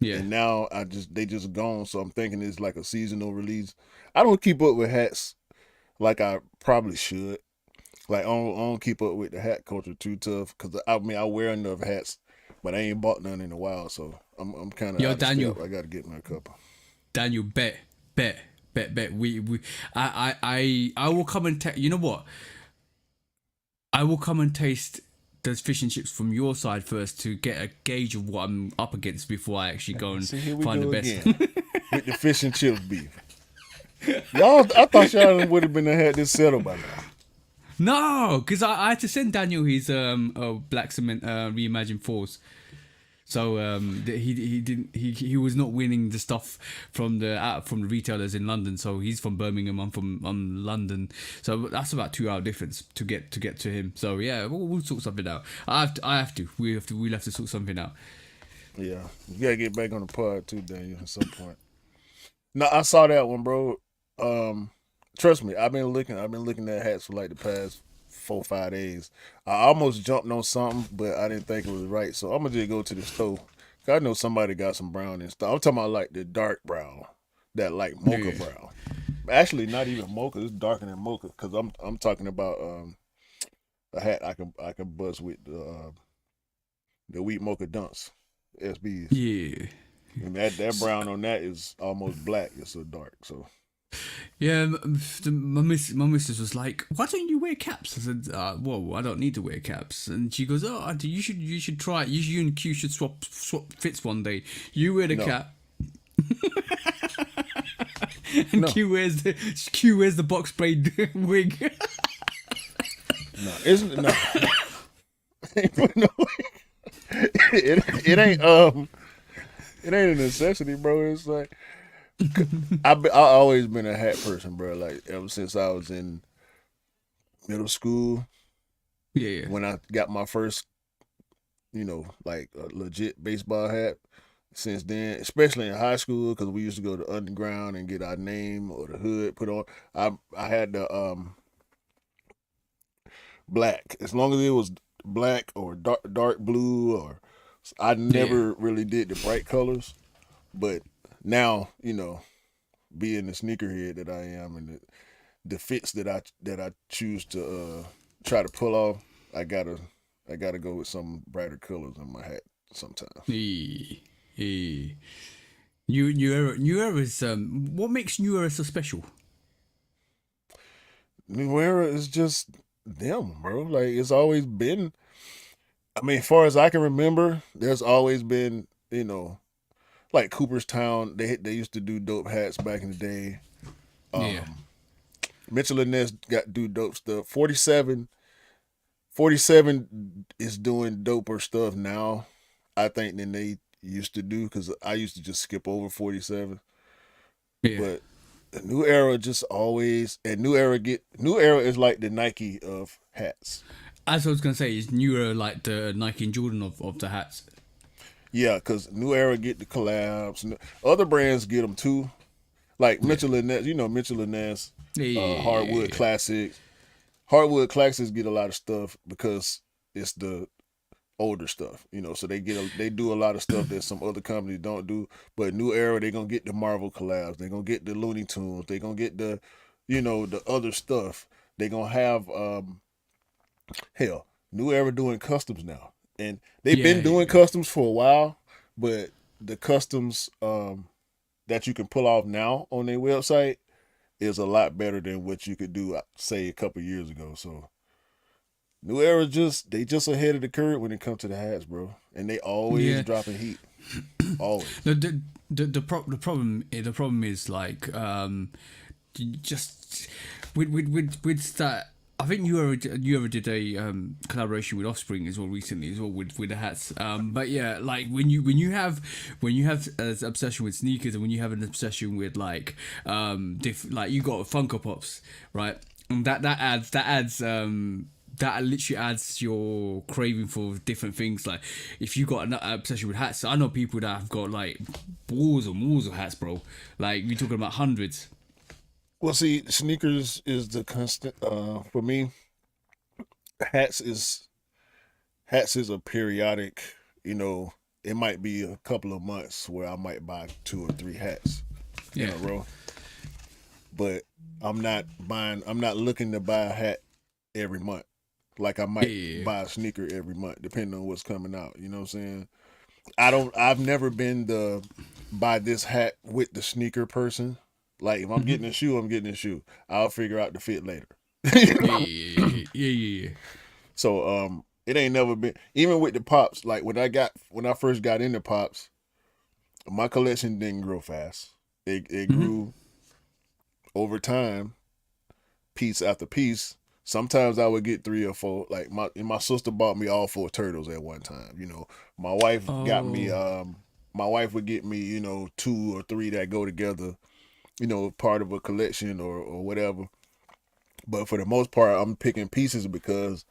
Yeah. And now they just gone. So I'm thinking it's like a seasonal release. I don't keep up with hats like I probably should. Like I don't keep up with the hat culture too tough, because I wear enough hats, but I ain't bought none in a while. So I'm kind of Yo, out of Daniel. step. I got to get my couple. Daniel, bet. I will come and you know what? I will come and taste those fish and chips from your side first to get a gauge of what I'm up against before I actually go and See, here we find the go best. again with the fish and chips beef. Y'all, I thought y'all would have been had this settled by now. No, because I had to send Daniel his Black Cement Reimagined Force. So he was not winning the stuff from the retailers in London. So he's from Birmingham. I'm from London. So that's about 2 hour difference to get to him. So yeah, we'll sort something out. We'll have to sort something out. Yeah, you gotta get back on the pod too, Daniel, at some point. No, I saw that one, bro. Trust me, I've been looking at hats for like the past 4 or 5 days. I almost jumped on something, but I didn't think it was right. So I'm gonna just go to the store. 'Cause I know somebody got some brown and stuff. I'm talking about like the dark brown, that like mocha brown. Actually, not even mocha. It's darker than mocha. Cause I'm talking about a hat I can buzz with the wheat mocha dunks, SBs. Yeah. And that brown on that is almost black. It's so dark. So. Yeah, my missus was like, "Why don't you wear caps?" I said, "Whoa, I don't need to wear caps." And she goes, "Oh, Auntie, you should try it. You and Q should swap fits one day. You wear the cap, and No. Q wears the box braid wig." No, isn't no. No, it ain't it ain't a necessity, bro. It's like I always been a hat person, bro. Like ever since I was in middle school, Yeah, yeah, when I got my first, like a legit baseball hat. Since then, especially in high school, because we used to go to underground and get our name or the hood put on. I had the black, as long as it was black or dark blue, or I yeah. never really did the bright colors. But now, being the sneakerhead that I am, and the fits that I choose to try to pull off, I gotta I gotta go with some brighter colors in my hat sometimes. Yeah, yeah. New era is what makes New Era so special? New Era is just them, bro. Like it's always been. I mean, as far as I can remember, there's always been, like Cooperstown. They used to do dope hats back in the day. Yeah, Um, Mitchell and Ness got do dope stuff. 47 is doing doper stuff now, I think, than they used to do, because I used to just skip over 47. yeah. But the New Era just always, and New Era is like the Nike of hats. As I was gonna say, is New Era like the Nike and Jordan of the hats? Yeah, because New Era get the collabs. Other brands get them too. Like Yeah, Mitchell and Ness, Mitchell and Ness, yeah, yeah, Hardwood yeah. Classics. Hardwood Classics get a lot of stuff because it's the older stuff, so they do a lot of stuff that some other companies don't do. But New Era, they're gonna get the Marvel collabs, they're gonna get the Looney Tunes, they're gonna get the other stuff. They're gonna have hell, New Era doing customs now. And they've Yeah, been yeah, doing yeah. customs for a while, but the customs that you can pull off now on their website is a lot better than what you could do, say, a couple years ago. So New Era just ahead of the curve when it comes to the hats, bro. And they always Yeah. dropping heat. Always. The problem is like just with that. I think you ever did a collaboration with Offspring as well recently as well with the hats. But yeah, like when you have an obsession with sneakers, and when you have an obsession with like like you got Funko Pops, right? And that literally adds your craving for different things. Like if you got an obsession with hats, I know people that have got like balls and walls of hats, bro. Like we're talking about hundreds. Well, see, sneakers is the constant. For me, hats is hats is a periodic. You know, it might be a couple of months where I might buy 2 or 3 hats in Yeah, a row, but I'm not buying. I'm not looking to buy a hat every month. Like I yeah, might yeah, yeah. buy a sneaker every month, depending on what's coming out. You know what I'm saying? I don't. I've never been the buy this hat with the sneaker person. Like if I'm Mm-hmm. getting a shoe, I'm getting a shoe. I'll figure out the fit later. Yeah, yeah, yeah, yeah, yeah. So it ain't never been, even with the pops. Like when I first got into pops, my collection didn't grow fast. It Mm-hmm. grew over time, piece after piece. Sometimes I would get 3 or 4. Like my sister bought me all 4 turtles at one time. My wife got me. Oh, My wife would get me, 2 or 3 that go together. Part of a collection or whatever. But for the most part, I'm picking pieces because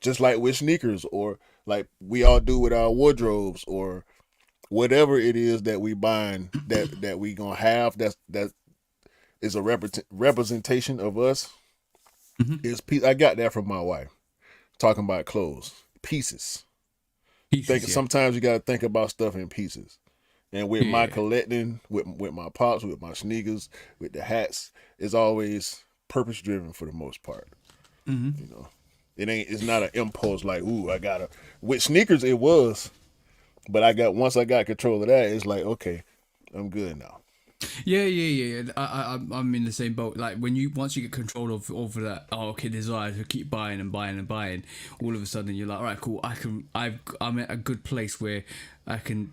just like with sneakers, or like we all do with our wardrobes, or whatever it is that we buying, that we gonna have, that is a representation of us. mm-hmm. I got that from my wife. Talking about clothes, pieces. Pieces. Yeah, Sometimes you gotta think about stuff in pieces. And with my yeah. collecting, with my pops, with my sneakers, with the hats, it's always purpose driven for the most part. Mm-hmm. You know, it's not an impulse like, ooh, I gotta. With sneakers, it was, but once I got control of that, it's like, okay, I'm good now. Yeah, yeah, yeah, yeah. I'm in the same boat. Like when you once you get control of that, oh, okay, desire to keep buying and buying and buying, all of a sudden you're like, all right, cool. I'm at a good place where I can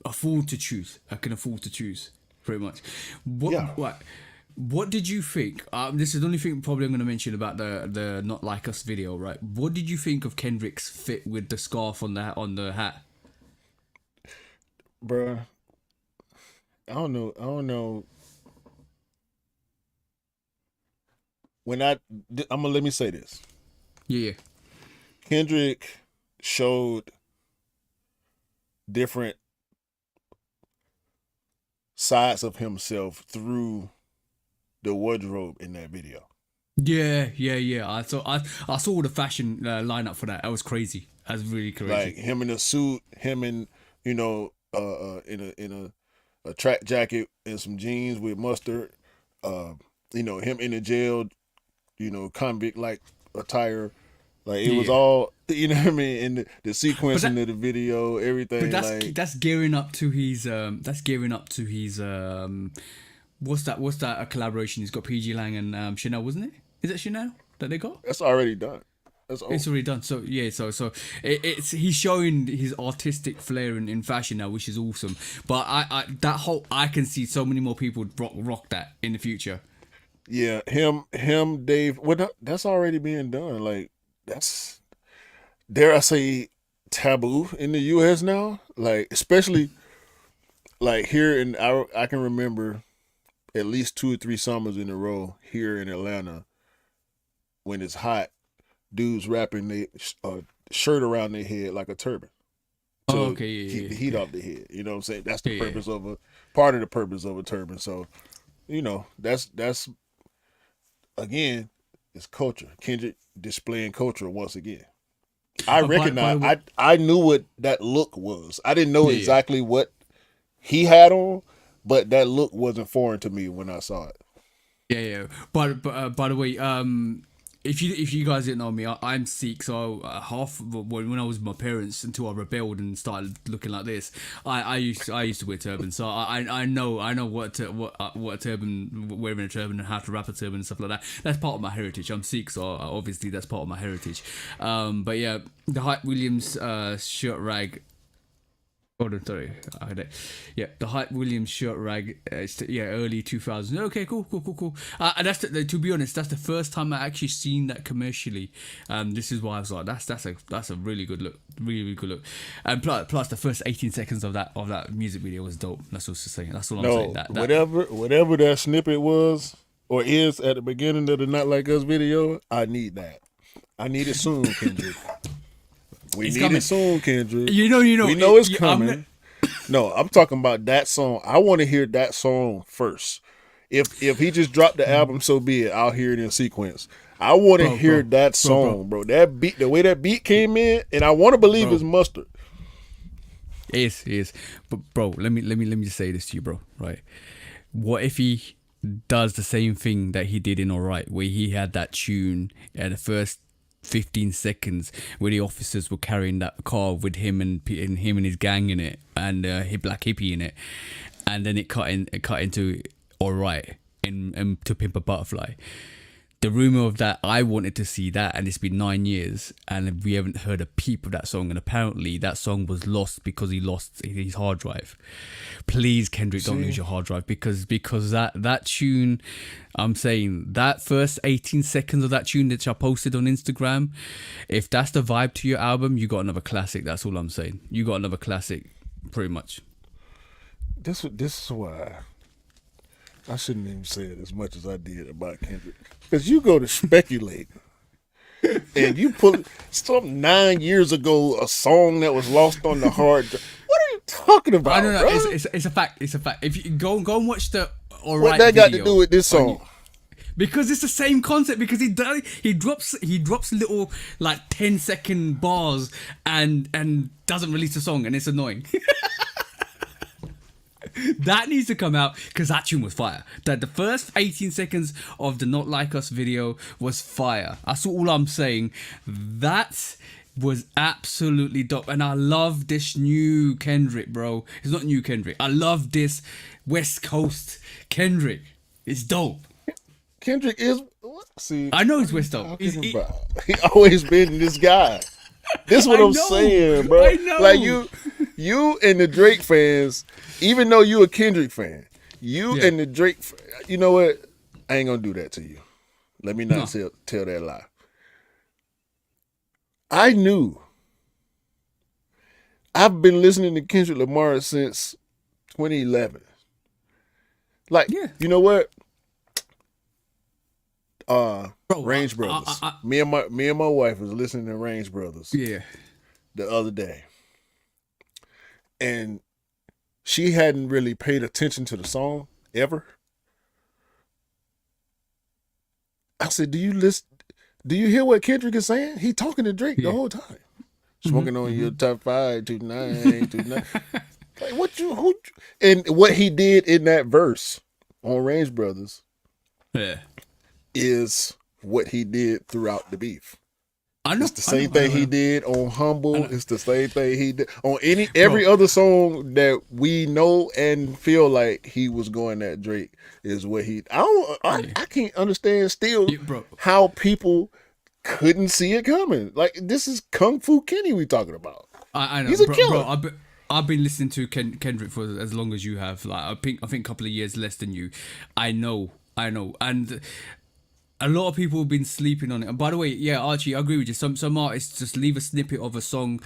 afford to choose. I can afford to choose, pretty much. Yeah, What? What did you think? This is the only thing probably I'm going to mention about the Not Like Us video, right? What did you think of Kendrick's fit with the scarf on the hat? Bruh. I don't know. I'm gonna let me say this. Yeah, Kendrick showed different sides of himself through the wardrobe in that video. yeah. I saw the fashion lineup for that. That was crazy. That was really crazy. Like him in a suit, him in in a track jacket and some jeans with mustard. Him in the jail, convict like attire. Like it was all, you know what I mean, and the sequencing of the video, everything. But that's gearing up to his what's that a collaboration? He's got PG Lang and Chanel, wasn't it? Is it Chanel that they got? That's already done. It's already done. So yeah, so it's he's showing his artistic flair in fashion now, which is awesome. But I can see so many more people rock that in the future. Yeah, him, Dave. Well, that's already being done. Like that's, dare I say, taboo in the U.S. now. Like especially like here I can remember at least 2 or 3 summers in a row here in Atlanta when it's hot. Dudes wrapping their shirt around their head like a turban to keep the heat off their head. You know what I'm saying? That's the purpose of part of the purpose of a turban. So, that's again, it's culture. Kendrick displaying culture once again. I recognize. I knew what that look was. I didn't know exactly what he had on, but that look wasn't foreign to me when I saw it. Yeah. But by the way, if you guys didn't know me, I'm Sikh. So when I was with my parents until I rebelled and started looking like this, I used to wear turban. So I know what a turban, wearing a turban and how to wrap a turban and stuff like that. That's part of my heritage. I'm Sikh, so obviously that's part of my heritage. But yeah, the Hype Williams shirt rag. Oh, no, sorry. Yeah, the Hype Williams shirt rag. Early 2000s. Okay, cool. And that's to be honest, that's the first time I actually seen that commercially. This is why I was like, that's a really good look, really good look. And plus the first 18 seconds of that music video was dope. That's what I'm saying. That's all I'm saying. Whatever that snippet was or is at the beginning of the Not Like Us video, I need that. I need it soon, Kendrick. We need it soon, Kendrick. You know. We know it's coming. No, I'm talking about that song. I want to hear that song first. If he just dropped the album, so be it. I'll hear it in sequence. I want to hear that song, bro. That beat, the way that beat came in, and I want to believe it's mustard. It is. But bro, let me just say this to you, bro. Right? What if he does the same thing that he did in Alright, where he had that tune at the first 15 seconds where the officers were carrying that car with him and his gang in it and Black Hippie in it, and then it cut into Alright and To Pimp a Butterfly. The rumor of that, I wanted to see that, and it's been 9 years and we haven't heard a peep of that song, and apparently that song was lost because he lost his hard drive. Please, Kendrick, don't lose your hard drive, because that tune, I'm saying that first 18 seconds of that tune that I posted on Instagram, if that's the vibe to your album, you got another classic. That's all I'm saying. You got another classic, pretty much. This is why I shouldn't even say it as much as I did about Kendrick. Because you go to speculate and you pull some 9 years ago, a song that was lost on the hard drive. What are you talking about? I don't know. It's a fact. It's a fact. If you go and watch the Alright what that got to do with this song? Because it's the same concept. Because he drops little like 10-second bars and doesn't release a song, and it's annoying. That needs to come out because that tune was fire. That the first 18 seconds of the Not Like Us video was fire. That's all I'm saying. That was absolutely dope. And I love this new Kendrick, bro. It's not new Kendrick. I love this West Coast Kendrick. It's dope. Kendrick is... See, I know he's West Coast. He always been this guy. This is what I'm saying, bro. I know. Like you and the Drake fans, even though you a Kendrick fan, and the Drake, you know what? I ain't gonna do that to you. Let me not No. tell that lie. I knew. I've been listening to Kendrick Lamar since 2011. Like, Yeah. you know what? Bro, Range Brothers. Me and my wife was listening to Range Brothers yeah. the other day, and she hadn't really paid attention to the song ever. I said, "Do you listen? Do you hear what Kendrick is saying? He talking to Drake the whole time, smoking on your top 5 tonight. Like and what he did in that verse on Range Brothers, Yeah. is what he did throughout the beef. I know. It's the same thing he did on Humble. I know. It's the same thing he did on every other song that we know and feel like he was going at Drake is what he. I can't understand still how people couldn't see it coming. Like, this is Kung Fu Kenny we talking about. I know. He's a killer. Bro, I've been listening to Kendrick for as long as you have. Like, I think a couple of years less than you. I know, and a lot of people have been sleeping on it. And by the way, yeah, Archie, I agree with you. Some artists just leave a snippet of a song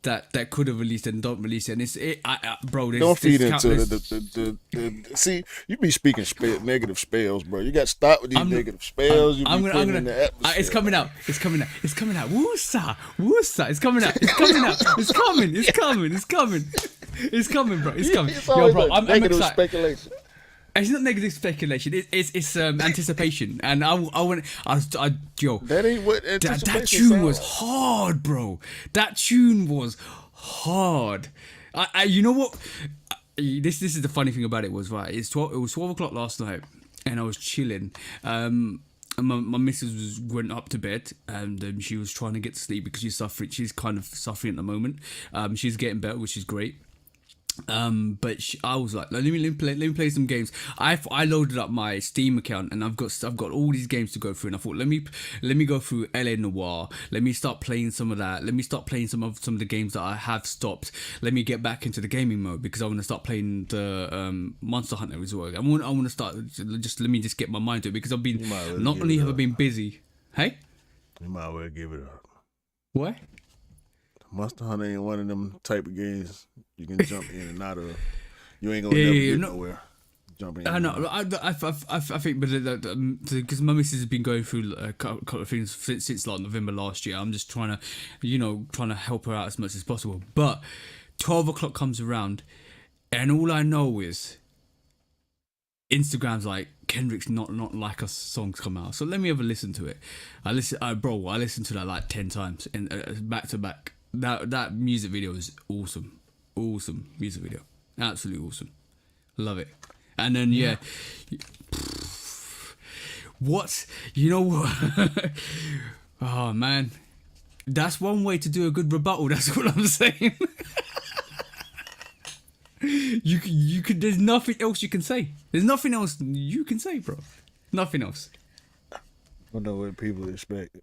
that could have released and don't release it. And bro, don't feed into the see. You be speaking negative spells, bro. You got to stop with these negative spells. I'm gonna. In the atmosphere. It's coming out. It's coming out. It's coming out. Woosa. It's coming out. It's coming out. It's coming. It's coming. It's coming. It's coming, bro. It's coming. It's Yo, bro, I'm negative excited. speculation. It's not negative speculation. It's anticipation, and I yo. That ain't what anticipation. That tune was hard, bro. That tune was hard. You know what? This is the funny thing about it was, right. It was 12 o'clock last night, and I was chilling. And my missus went up to bed, and she was trying to get to sleep because she's suffering. She's kind of suffering at the moment. She's getting better, which is great. But I was like, let me play some games. I loaded up my Steam account, and I've got all these games to go through, and I thought, let me go through LA Noire. Let me start playing some of that. Let me start playing some of the games that I have stopped. Let me get back into the gaming mode because I want to start playing the Monster Hunter as well. I want to start. Let me get my mind to it because I've been not only have I been busy. Hey, you might well give it up. What? Monster Hunter ain't one of them type of games you can jump in and out of. You ain't gonna never get nowhere. Jump in. I know. I think, but because my missus has been going through a couple of things since like November last year. I'm just trying to help her out as much as possible. But 12 o'clock comes around, and all I know is Instagram's like, Kendrick's not like us songs come out. So let me have a listen to it. I listened to that like 10 times and back to back. That music video is awesome music video, absolutely awesome, love it. And then what you know what? Oh man, that's one way to do a good rebuttal. That's what I'm saying. you could. There's nothing else you can say. There's nothing else you can say, bro. Nothing else. I don't know what people expect.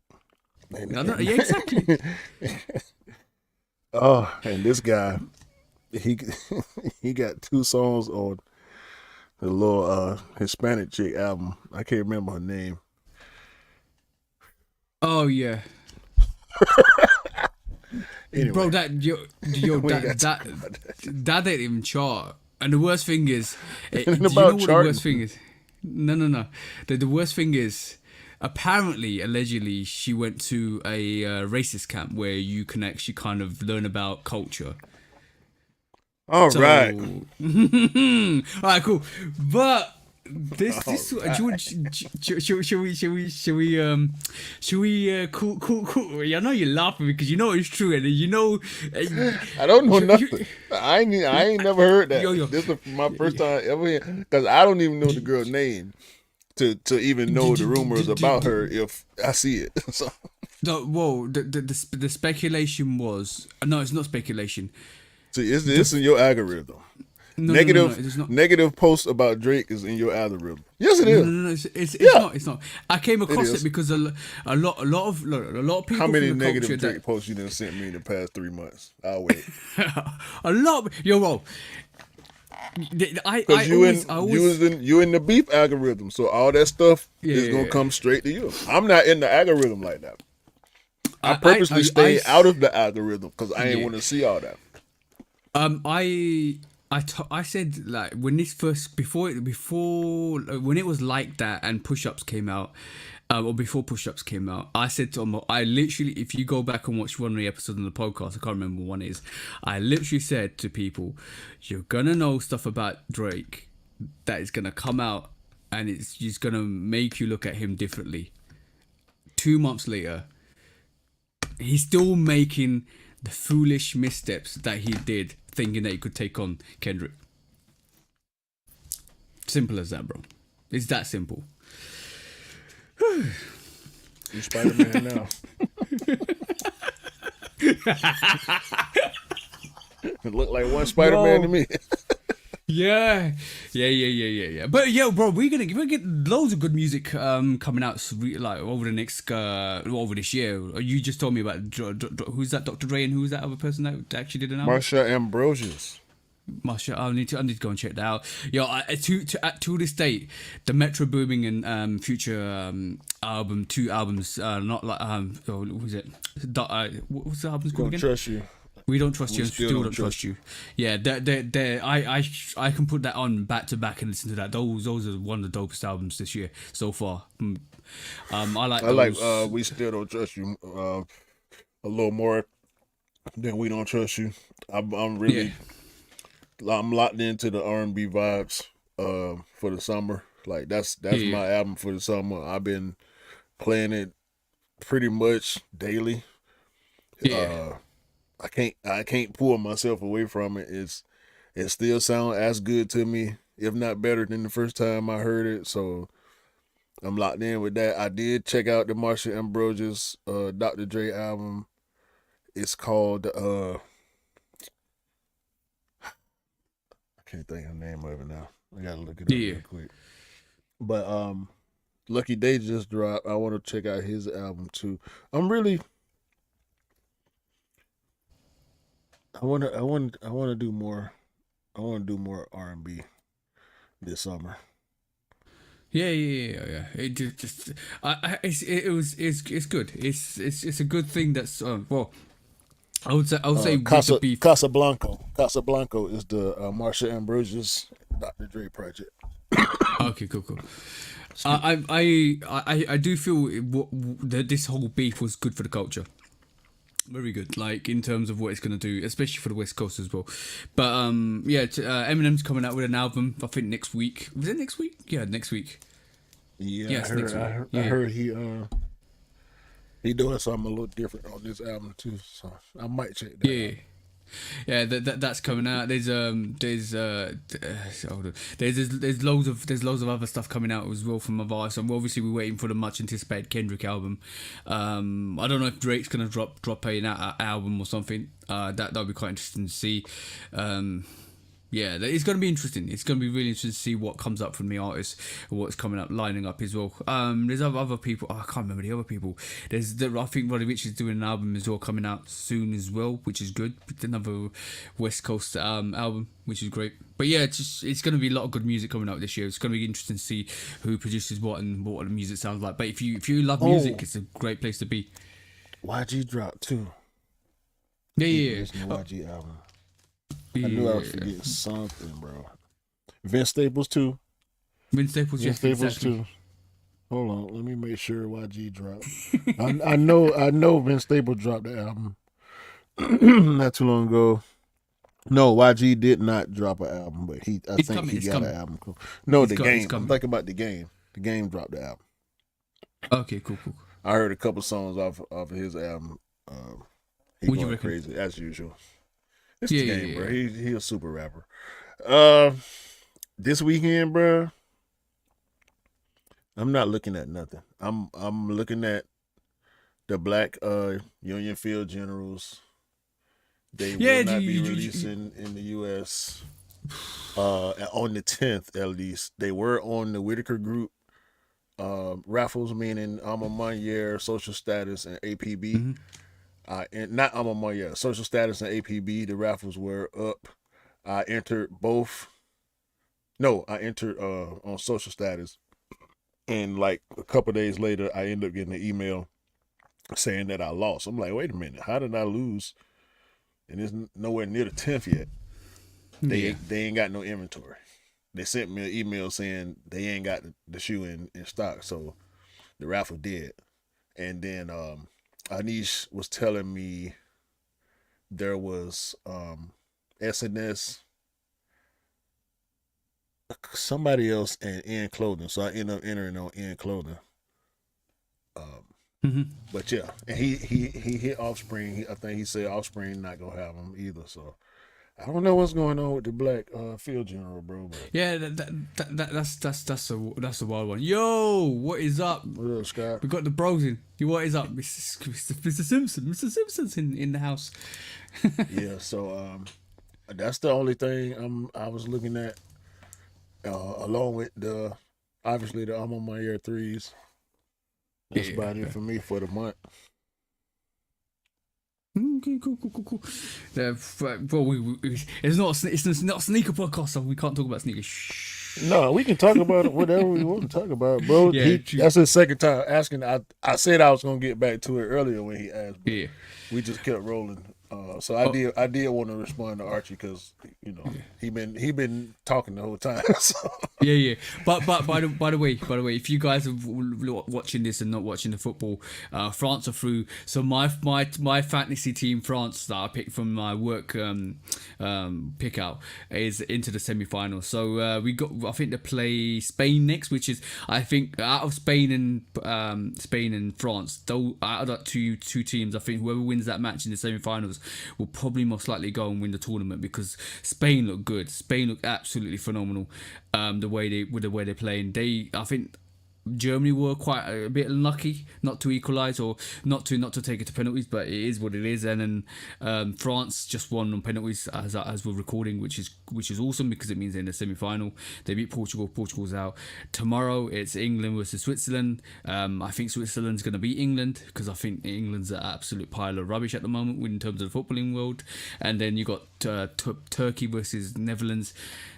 Yeah, exactly. Oh, and this guy, he got 2 songs on the little Hispanic chick album. I can't remember her name. Oh yeah. Anyway, bro, that didn't even chart. And the worst thing is, do you know what the worst thing is? No. The worst thing is, apparently, allegedly, she went to a racist camp where you can actually kind of learn about culture. All right. All right, cool. But should we cool. I know you're laughing because you know it's true, and you know. I don't know nothing. I ain't never heard that. This is my first time ever hearing, because I don't even know the girl's name to even know the rumors about her if I see it. So. No, whoa. The speculation was it's not speculation. See, it's in your algorithm. Negative posts about Drake is in your algorithm. Yes, it is. No, it's not. It's not. I came across it because a lot of people. How many from the negative Drake posts you done sent me in the past 3 months? I'll wait. A lot. Yo, bro. Because you in the beef algorithm, so all that stuff is gonna come straight to you. I'm not in the algorithm like that. I purposely stay out of the algorithm because I ain't want to see all that. I said, like, when this first before when it was like that and push-ups came out, or before push-ups came out, I said to him, I literally, if you go back and watch one of the episodes on the podcast, I can't remember what one is, I literally said to people, you're gonna know stuff about Drake that is gonna come out and it's just gonna make you look at him differently. 2 months later, he's still making the foolish missteps that he did, thinking that he could take on Kendrick. Simple as that, bro. It's that simple. You Spider-Man now. It looked like one Spider-Man to me. Yeah. But yeah, bro, we're gonna get loads of good music coming out like over the next over this year. You just told me about who's that, Dr. Dre, and who's that other person that actually did an album? Marsha Ambrosius. Marsha, I need to go and check that out. Yo, to this date, the Metro Booming and Future album, 2 albums, not like who's it? What's the album's called again? Trust you. We don't trust you and still don't trust you. Yeah, I can put that on back to back and listen to that. Those are one of the dopest albums this year so far. I like We Still Don't Trust You a little more than We Don't Trust You. I'm really I'm locked into the R&B vibes for the summer. Like that's my album for the summer. I've been playing it pretty much daily. Yeah. I can't pull myself away from it. It still sounds as good to me, if not better than the first time I heard it. So I'm locked in with that. I did check out the Marsha Ambrosius Dr. Dre album. It's called I can't think of the name of it now. I gotta look it up real quick. But Lucky Day just dropped. I want to check out his album too. I want to do more. I want to do more R&B this summer. Yeah. It just it's good. It's a good thing. That's well, I would say Casablanca. Casablanca is the Marsha Ambrosius Dr. Dre project. Okay, cool. I do feel that this whole beef was good for the culture. Very good, like in terms of what it's gonna do, especially for the West Coast as well. But Eminem's coming out with an album. I think next week. Was it next week? Yeah, next week. Yeah, I heard he doing something a little different on this album too, so I might check that out. Yeah, that's coming out. There's loads of other stuff coming out as well from other artists. And obviously we're waiting for the much anticipated Kendrick album. I don't know if Drake's gonna drop an album or something. That'll be quite interesting to see. Yeah, it's going to be interesting. It's going to be really interesting to see what comes up from the artists, what's coming up, lining up as well. There's other people. I can't remember the other people. I think Roddy Ricch is doing an album as well, coming out soon as well, which is good. Another West Coast album, which is great. But yeah, it's going to be a lot of good music coming out this year. It's going to be interesting to see who produces what and what the music sounds like. But if you love music, it's a great place to be. YG dropped too. Yeah. YG album. I knew I was forgetting something, bro. Vince Staples too. Vince Staples too. Hold on, let me make sure YG dropped. I know Vince Staples dropped the album not too long ago. No, YG did not drop an album, but he got an album. Cool. No, The Game. I'm thinking about The Game. The Game dropped the album. Okay, cool. I heard a couple songs off of his album. He going crazy as usual. It's The Game, bro. He a super rapper. This weekend, bro, I'm not looking at nothing. I'm looking at the Black Union Field Generals. They will not be releasing in the U.S. On the 10th, at least. They were on the Whitaker Group raffles, meaning Alma Mater, Social Status, and APB. Mm-hmm. And not Alma Mater, Social Status and APB. The raffles were up. I entered both No, I entered on social status, and like a couple days later, I ended up getting an email saying that I lost. I'm like, wait a minute, how did I lose? And it's nowhere near the 10th yet. Yeah. They ain't got no inventory. They sent me an email saying they ain't got the shoe in stock, so the raffle did. And then Anish was telling me there was SNS, somebody else, and in clothing. So I ended up entering on in clothing. Um, Hmm. but yeah, and he hit Offspring. I think he said Offspring not gonna have him either. So I don't know what's going on with the black field general, bro. But Yeah, that's a wild one. Yo, what is up? what up, Scott? We got the bros in. Yo, what is up, Mr. Simpson? Mr. Simpson's in the house. Yeah, so that's the only thing I was looking at, along with the obviously the I'm on my year threes. That's Yeah. about it for me for the month. Okay, cool. Well, it's not a sneaker podcast, so we can't talk about sneakers. Shh. No, we can talk about it, whatever we want to talk about, bro. Yeah, true. That's his second time asking. I said I was gonna get back to it earlier when he asked, but Yeah. we just kept rolling. So Oh, I did want to respond to Archie because he been talking the whole time. So. yeah. But by the way, if you guys are watching this and not watching the football, France are through. So my fantasy team, France, that I picked from my work pick out, is into the semi-final. So we got, I think they play Spain next, which is, I think, out of Spain and France, though, out of that two teams, I think whoever wins that match in the semi-finals will probably most likely go and win the tournament, because Spain look good. Spain look absolutely phenomenal. The way they're playing, I think Germany were quite a bit unlucky not to equalise, or not to take it to penalties, but it is what it is. And then France just won on penalties as we're recording, which is awesome, because it means they're in the semi-final. They beat Portugal. Portugal's out. Tomorrow it's England versus Switzerland. I think Switzerland's going to beat England, because I think England's an absolute pile of rubbish at the moment in terms of the footballing world. And then you got Turkey versus Netherlands.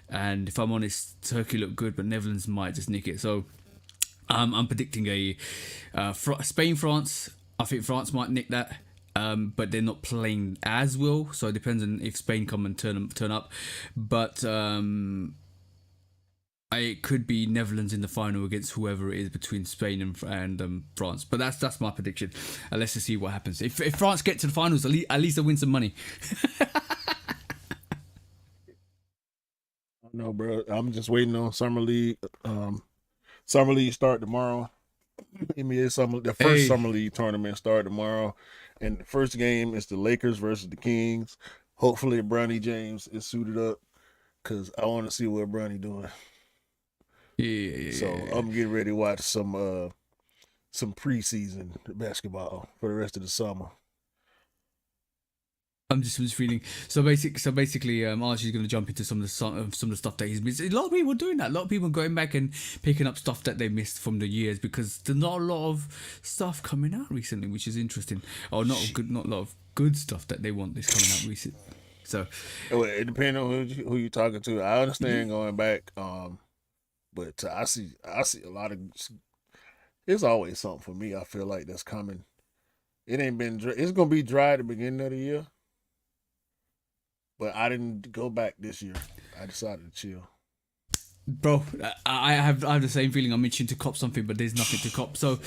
And if I'm honest, Turkey look good, but Netherlands might just nick it. So I'm predicting a Spain-France. I think France might nick that, but they're not playing as well. So it depends on if Spain come and turn up. But it could be Netherlands in the final against whoever it is between Spain and France. But that's my prediction. Let's just see what happens. If France get to the finals, at least they'll win some money. No, bro. I'm just waiting on Summer League. Summer League start tomorrow. NBA the first Summer League tournament start tomorrow, and the first game is the Lakers versus the Kings. Hopefully, Bronny James is suited up, because I want to see what Bronny doing. Yeah. So I'm getting ready to watch some preseason basketball for the rest of the summer. I'm just reading. So basically, Archie's going to jump into some of the stuff that he's missed. A lot of people are doing that. A lot of people are going back and picking up stuff that they missed from the years, because there's not a lot of stuff coming out recently, which is interesting. Or not a lot of good stuff that they want this coming out recently. So it depends on who you're talking to. I understand going back, but I see a lot of. It's always something for me. I feel like that's coming. It ain't been. It's gonna be dry at the beginning of the year. But I didn't go back this year. I decided to chill. Bro, I have the same feeling. I'm itching to cop something, but there's nothing to cop. So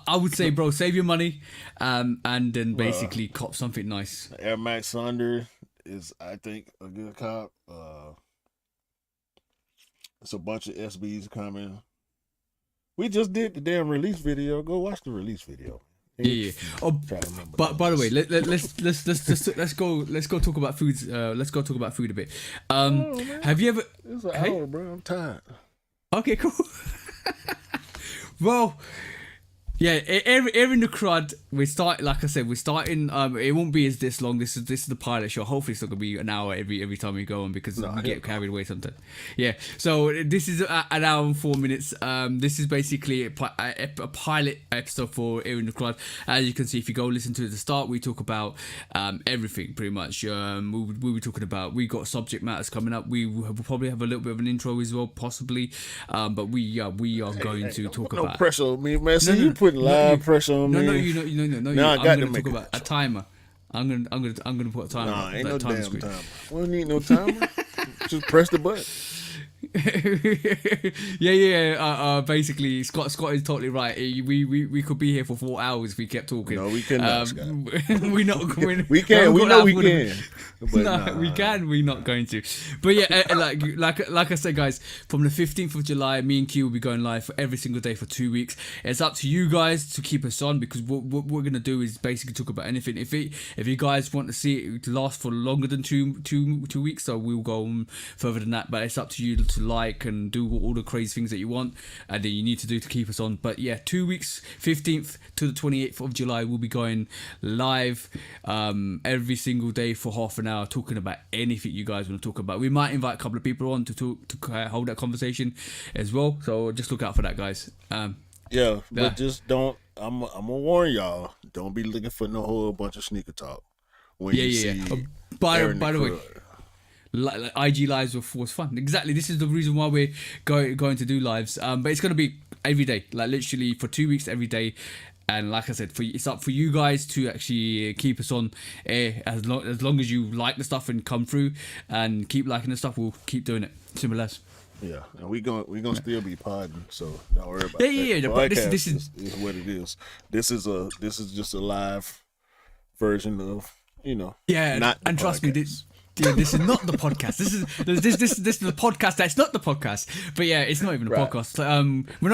I would say, bro, save your money, and then basically cop something nice. Air Max Thunder is, I think, a good cop. It's a bunch of SBs coming. We just did the damn release video. Go watch the release video. Yeah. Oh, but by the way, let's go talk about foods. Let's go talk about food a bit. Have you ever? It's an hour, bro. I'm tired. Okay, cool. Well, Yeah, in the crud. We start, like I said, we're starting. It won't be as this long. This is the pilot show. Hopefully, it's not gonna be an hour every time we go on because we get carried away sometimes. Yeah. So this is an hour and 4 minutes. This is basically a pilot episode for in the crud. As you can see, if you go listen to it at the start, we talk about everything pretty much. We'll be talking about. We got subject matters coming up. We will probably have a little bit of an intro as well, possibly. But we are going to talk about. No pressure on me, man. See, you putting live pressure on me. No. Now I got to talk make about a timer. I'm gonna put a timer. Nah, ain't no time damn screen. timer. We don't need no timer. Just press the button. yeah. Basically, Scott is totally right. We could be here for 4 hours if we kept talking. No, we cannot. Scott. We're not going. We can. We know we can. But no, we can. We're not going to. But yeah, like I said, guys, from the 15th of July, me and Q will be going live for every single day for 2 weeks. It's up to you guys to keep us on because what we're gonna do is basically talk about anything. If you guys want to see it to last for longer than two weeks, so we'll go on further than that. But it's up to you to like and do all the crazy things that you want and that you need to do to keep us on. But yeah, 2 weeks, 15th to the 28th of July, we'll be going live every single day for half an hour, talking about anything you guys want to talk about. We might invite a couple of people on to hold that conversation as well. So just look out for that, guys. But just don't. I'm gonna warn y'all. Don't be looking for no whole bunch of sneaker talk. When you see By the way. IG lives was fun. Exactly. This is the reason why we're going to do lives. But it's going to be every day, like literally for 2 weeks every day. And like I said, it's up for you guys to actually keep us on air as long as you like the stuff and come through and keep liking the stuff. We'll keep doing it. Simple as. Yeah, and we gonna still be podding, so don't worry about that. Yeah. But this is what it is. This is just a live version of not and trust me, this is not the podcast. This is the podcast that's not the podcast. But yeah, it's not even a podcast. We're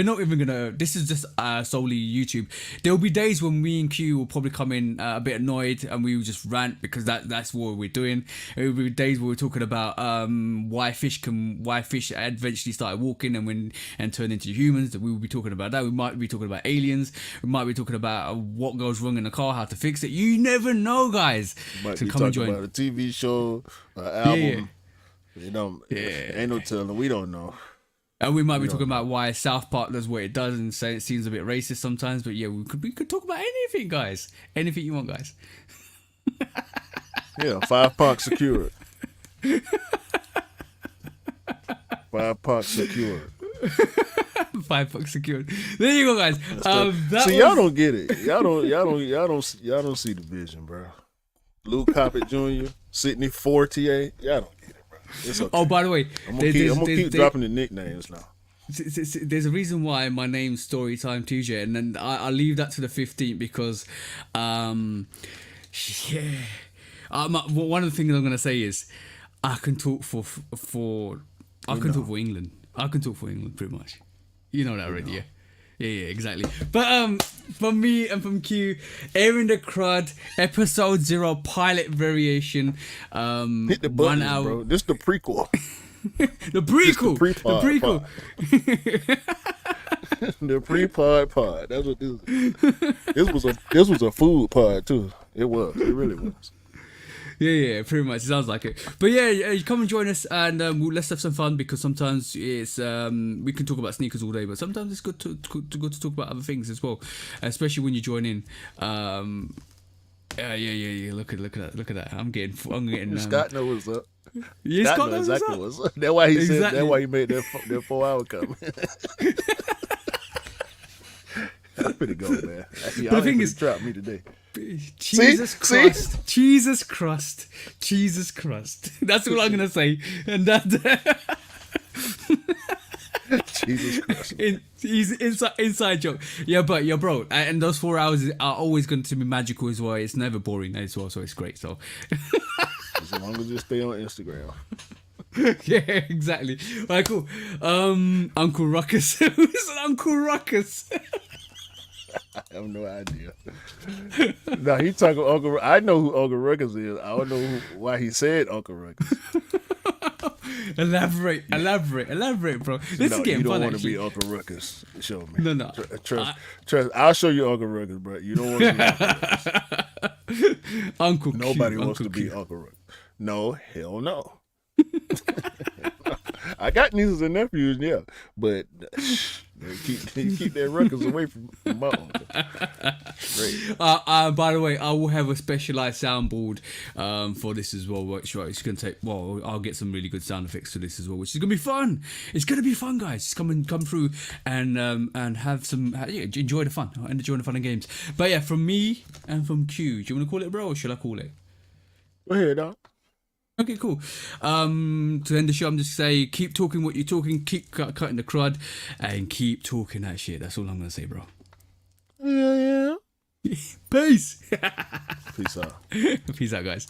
not even gonna. This is just solely YouTube. There will be days when me and Q will probably come in a bit annoyed and we will just rant because that's what we're doing. It will be days where we're talking about why fish eventually started walking and turned into humans. That we will be talking about that. We might be talking about aliens. We might be talking about what goes wrong in a car, how to fix it. You never know, guys. Might be talking about a TV show. Album, ain't no telling. We don't know. And we might be talking about why South Park does what it does and say it seems a bit racist sometimes. But yeah, we could talk about anything, guys. Anything you want, guys. 5 Park secured. 5 Park secured. 5 Park secured. There you go, guys. Y'all don't get it. Y'all don't see the vision, bro. Lou Coppett Jr., Sidney Fortier. Y'all don't get it, bro. It's okay. Oh, by the way, I'm gonna keep dropping the nicknames now. There's a reason why my name's Storytime TJ, and then I'll leave that to the 15th because, one of the things I'm gonna say is I can talk for England. I can talk for England pretty much. You know that already, yeah. Yeah, exactly. But from me and from Q, Airing the Crud, episode 0, pilot variation. Hit the buttons, 1 hour. bro. This the prequel. The prequel. The prequel. The pre-pod. That's what this is. This was a food pod too. It was. It really was. Yeah, pretty much. It sounds like it. But yeah, you come and join us and let's have some fun because sometimes it's we can talk about sneakers all day, but sometimes it's good to talk about other things as well, especially when you join in. Yeah. Look at that. I'm getting. Scott knows what's up. Yeah, Scott knows exactly what's up. That's why he said. That's why he made that 4 hour comment. That's pretty good, man. The thing is, trapped me today. Jesus Christ. That's all I'm gonna say. And that Jesus Christ. He's inside joke. Yeah, but bro, and those 4 hours are always going to be magical as well. It's never boring as well, so it's great. So as long as you stay on Instagram. Yeah, exactly. All right, cool. Uncle Ruckus. Who's Uncle Ruckus? I have no idea. No, he talking Uncle. I know who Uncle Ruckus is. I don't know why he said Uncle Ruckus. Elaborate, bro. This is No, getting you don't fun, want to actually. be Uncle Ruckus. Show me. No. Trust. I'll show you Uncle Ruckus, bro. You don't want to be Uncle Ruckus. Uncle Q. Nobody wants Uncle to be Q. Uncle Ruckus. No, hell no. I got nieces and nephews, yeah, but keep that Ruckus away from my uncle. Great. By the way, I will have a specialized soundboard for this as well. Which it's gonna take. Well, I'll get some really good sound effects to this as well, which is gonna be fun. It's gonna be fun, guys. Just come through and have some enjoy the fun and enjoy the fun and games. But yeah, from me and from Q, do you want to call it, bro, or should I call it? Go ahead, dog. Okay, cool. To end the show, I'm just say keep talking what you're talking, keep cutting the crud, and keep talking that shit. That's all I'm gonna say, bro. Yeah. Peace. Peace out. Peace out, guys.